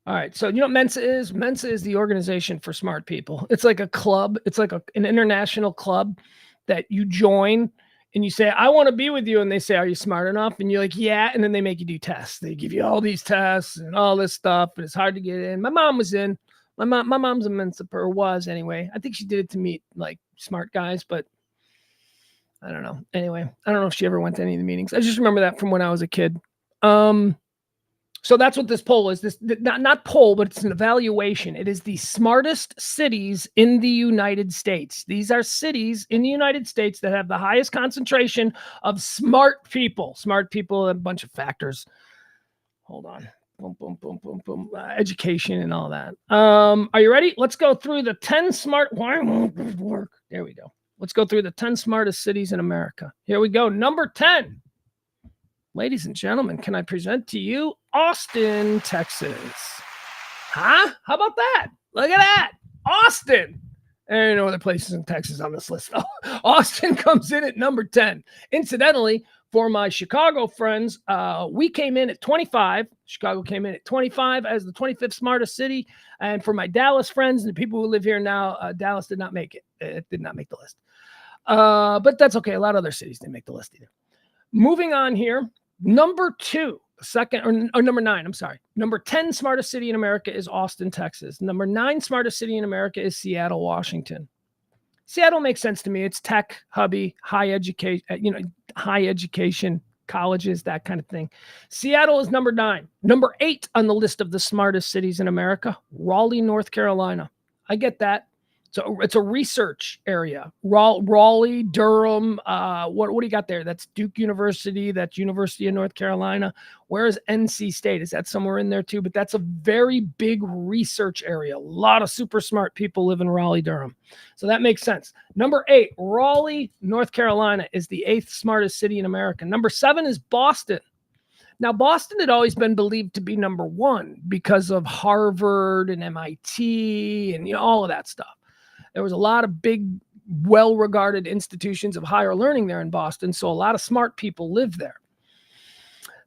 All right. So you know what Mensa is? Mensa is the organization for smart people. It's like a club. It's like an international club that you join and you say, I want to be with you. And they say, are you smart enough? And you're like, yeah. And then they make you do tests. They give you all these tests and all this stuff. And it's hard to get in. My mom was in. My mom's a Mensa, or was anyway. I think she did it to meet like smart guys, but I don't know. Anyway, I don't know if she ever went to any of the meetings. I just remember that from when I was a kid. So that's what this poll is. This not poll, but it's an evaluation. It is the smartest cities in the United States. These are cities in the United States that have the highest concentration of smart people. Smart people, a bunch of factors. Hold on. Boom, boom, boom, boom, boom. Education and all that. Are you ready? Let's go through the 10 smart. Why won't this work? There we go. Let's go through the 10 smartest cities in America. Here we go. Number 10. Ladies and gentlemen, can I present to you Austin, Texas? Huh? How about that? Look at that. Austin. There are no other places in Texas on this list, though. Austin comes in at number 10. Incidentally, for my Chicago friends, we came in at 25. Chicago came in at 25 as the 25th smartest city. And for my Dallas friends and the people who live here now, Dallas did not make it. It did not make the list. But that's okay. A lot of other cities didn't make the list either. Moving on here. Number 2, second, or number 9, I'm sorry. Number 10 smartest city in America is Austin, Texas. Number 9 smartest city in America is Seattle, Washington. Seattle makes sense to me. It's tech, hubby, high education, colleges, that kind of thing. Seattle is number 9. Number 8 on the list of the smartest cities in America, Raleigh, North Carolina. I get that. So it's a research area. Raleigh, Durham. What do you got there? That's Duke University. That's University of North Carolina. Where is NC State? Is that somewhere in there too? But that's a very big research area. A lot of super smart people live in Raleigh, Durham. So that makes sense. Number 8, Raleigh, North Carolina is the 8th smartest city in America. Number 7 is Boston. Now, Boston had always been believed to be number 1 because of Harvard and MIT and all of that stuff. There was a lot of big, well-regarded institutions of higher learning there in Boston, so a lot of smart people live there.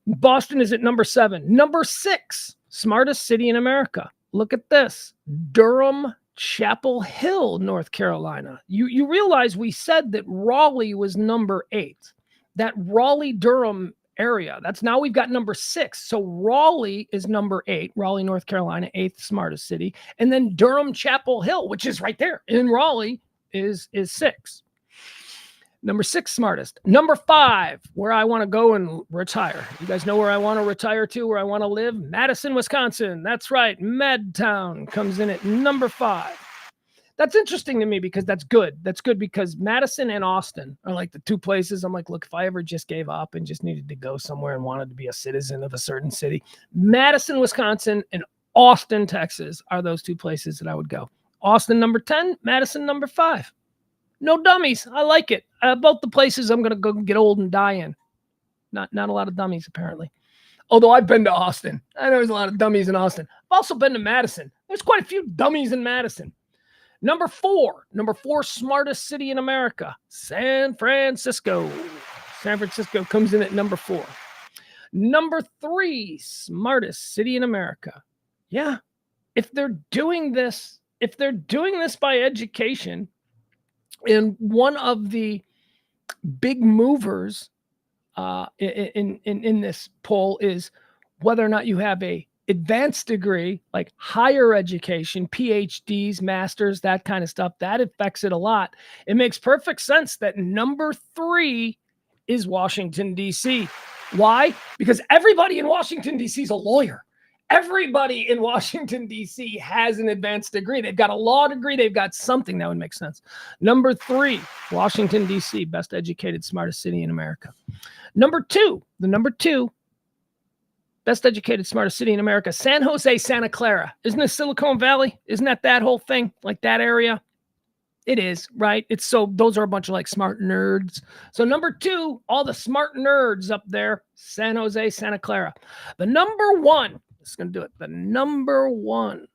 Boston is at number 7. Number 6, smartest city in America. Look at this. Durham, Chapel Hill, North Carolina. You realize we said that Raleigh was number 8. That Raleigh-Durham area. That's now we've got number 6. So Raleigh is number 8. Raleigh, North Carolina, 8th smartest city. And then Durham, Chapel Hill, which is right there in Raleigh, is 6. Number 6 smartest. Number 5, where I want to go and retire. You guys know where I want to retire to, where I want to live? Madison, Wisconsin. That's right. Medtown comes in at number 5. That's interesting to me because that's good. That's good because Madison and Austin are like the 2 places. I'm like, look, if I ever just gave up and just needed to go somewhere and wanted to be a citizen of a certain city, Madison, Wisconsin, and Austin, Texas are those 2 places that I would go. Austin, number 10, Madison, number 5. No dummies. I like it. Both the places I'm going to go get old and die in. Not a lot of dummies, apparently. Although I've been to Austin. I know there's a lot of dummies in Austin. I've also been to Madison. There's quite a few dummies in Madison. Number 4 smartest city in America, San Francisco. San Francisco comes in at number 4. Number 3 smartest city in America. Yeah, if they're doing this by education, and one of the big movers in this poll is whether or not you have a advanced degree, like higher education, PhDs, masters, that kind of stuff, that affects it a lot. It makes perfect sense that number 3 is Washington, D.C. Why? Because everybody in Washington, D.C. is a lawyer. Everybody in Washington, D.C. has an advanced degree. They've got a law degree. They've got something that would make sense. Number 3, Washington, D.C., best educated, smartest city in America. Number 2, best educated, smartest city in America, San Jose, Santa Clara. Isn't it Silicon Valley? Isn't that whole thing? Like that area? It is, right? Those are a bunch of like smart nerds. So number 2, all the smart nerds up there, San Jose, Santa Clara. The number 1 This is going to do it. The number one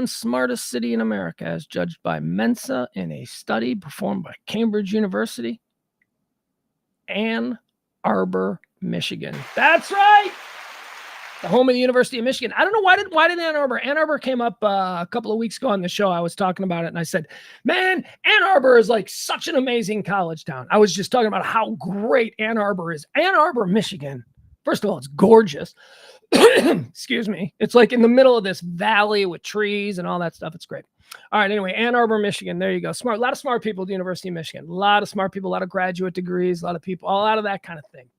smartest city in America, as judged by Mensa in a study performed by Cambridge University, Ann Arbor, Michigan. That's right. The home of the University of Michigan. I don't know why did Ann Arbor? Ann Arbor came up a couple of weeks ago on the show. I was talking about it, and I said, man, Ann Arbor is like such an amazing college town. I was just talking about how great Ann Arbor is. Ann Arbor, Michigan. First of all, it's gorgeous. Excuse me. It's like in the middle of this valley with trees and all that stuff. It's great. All right. Anyway, Ann Arbor, Michigan. There you go. Smart. A lot of smart people at the University of Michigan. A lot of smart people, a lot of graduate degrees, a lot of people, all out of that kind of thing.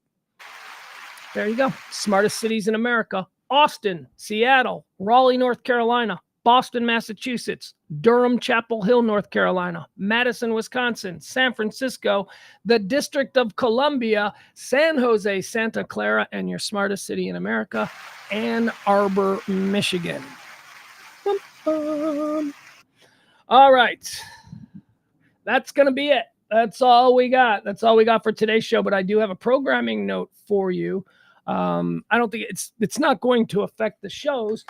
There you go. Smartest cities in America. Austin, Seattle, Raleigh, North Carolina, Boston, Massachusetts, Durham, Chapel Hill, North Carolina, Madison, Wisconsin, San Francisco, the District of Columbia, San Jose, Santa Clara, and your smartest city in America, Ann Arbor, Michigan. All right. That's going to be it. That's all we got. That's all we got for today's show, but I do have a programming note for you. I don't think it's not going to affect the shows.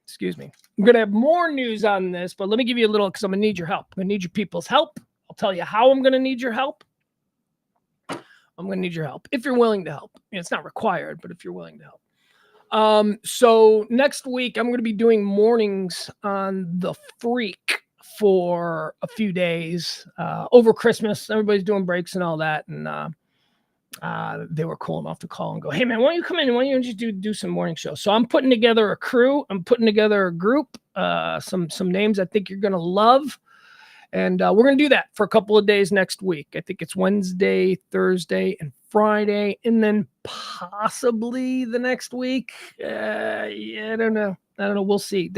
Excuse me. I'm going to have more news on this, but let me give you a little, because I'm going to need your help. I'm going to need your people's help. I'll tell you how I'm going to need your help. I'm going to need your help if you're willing to help. It's not required, but if you're willing to help. So next week, I'm going to be doing mornings on the Freak for a few days over Christmas. Everybody's doing breaks and all that. And they were cool enough to call and go, hey, man, why don't you come in? Why don't you just do some morning shows? So I'm putting together a crew. I'm putting together a group, some names I think you're going to love. And we're going to do that for a couple of days next week. I think it's Wednesday, Thursday, and Friday. And then possibly the next week. I don't know. We'll see.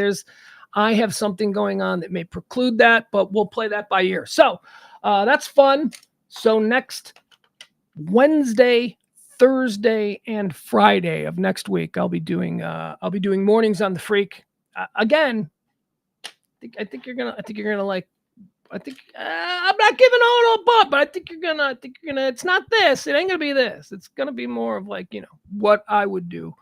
I have something going on that may preclude that, but we'll play that by ear. So that's fun. So next Wednesday, Thursday, and Friday of next week, I'll be doing mornings on the Freak. Again, I think you're gonna like. I'm not giving all but I think you're gonna. It's not this. It ain't gonna be this. It's gonna be more of like what I would do.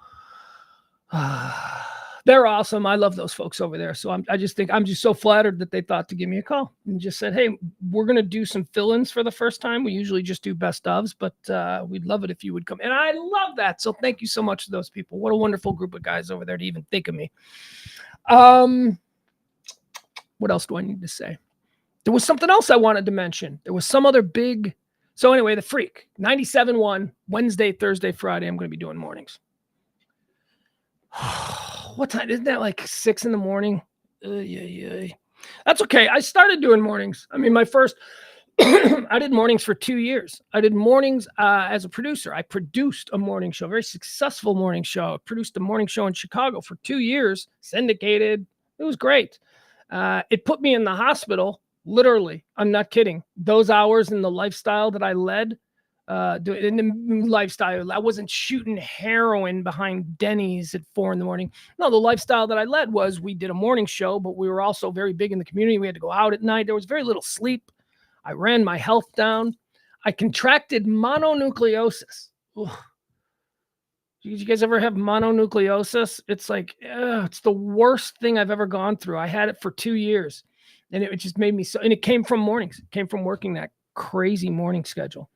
They're awesome. I love those folks over there. So I'm just so flattered that they thought to give me a call and just said, hey, we're going to do some fill-ins for the first time. We usually just do best ofs, but we'd love it if you would come. And I love that. So thank you so much to those people. What a wonderful group of guys over there to even think of me. What else do I need to say? There was something else I wanted to mention. There was some other big. So anyway, the Freak 97.1 Wednesday, Thursday, Friday. I'm going to be doing mornings. What time? Isn't that like 6 a.m? Yeah. That's okay. I started doing mornings. I mean, my first, I did mornings for 2 years. I did mornings as a producer. I produced a morning show, very successful morning show. I produced a morning show in Chicago for 2 years, syndicated. It was great. It put me in the hospital, literally. I'm not kidding. Those hours in the lifestyle that I led, in the lifestyle, I wasn't shooting heroin behind Denny's at 4 a.m. No, the lifestyle that I led was we did a morning show, but we were also very big in the community. We had to go out at night. There was very little sleep. I ran my health down. I contracted mononucleosis. Ugh. Did you guys ever have mononucleosis? It's like, it's the worst thing I've ever gone through. I had it for 2 years and it just made me so, and it came from mornings. It came from working that crazy morning schedule.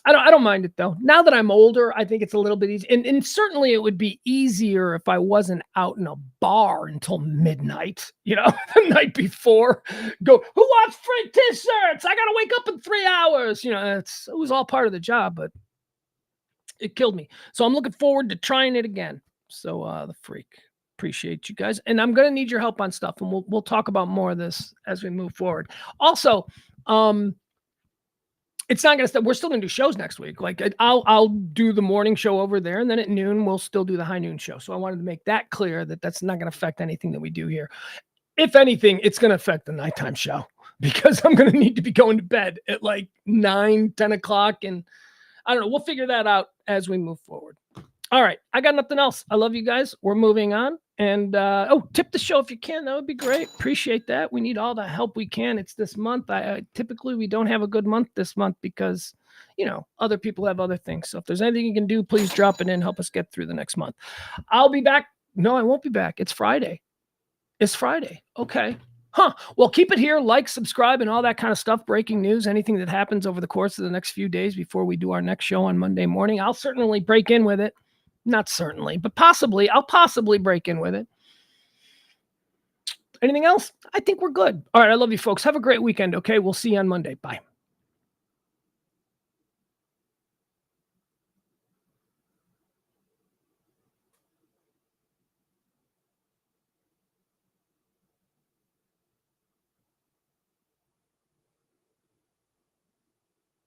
I don't mind it though. Now that I'm older, I think it's a little bit easy. And certainly it would be easier if I wasn't out in a bar until midnight, the night before. Go, who wants free t-shirts? I got to wake up in 3 hours. It was all part of the job, but it killed me. So I'm looking forward to trying it again. So the Freak. Appreciate you guys. And I'm going to need your help on stuff. And we'll talk about more of this as we move forward. Also, it's not going to stop. We're still going to do shows next week. Like I'll do the morning show over there. And then at noon, we'll still do the high noon show. So I wanted to make that clear that that's not going to affect anything that we do here. If anything, it's going to affect the nighttime show because I'm going to need to be going to bed at like 9, 10 o'clock. And I don't know. We'll figure that out as we move forward. All right. I got nothing else. I love you guys. We're moving on. And, tip the show if you can. That would be great. Appreciate that. We need all the help we can. It's this month. Typically we don't have a good month this month because other people have other things. So if there's anything you can do, please drop it in. Help us get through the next month. I'll be back. No, I won't be back. It's Friday. It's Friday. Okay. Well, keep it here. Like, subscribe, and all that kind of stuff. Breaking news, anything that happens over the course of the next few days before we do our next show on Monday morning. I'll certainly break in with it. Not certainly, but possibly. I'll possibly break in with it. Anything else? I think we're good. All right. I love you folks. Have a great weekend. Okay. We'll see you on Monday. Bye.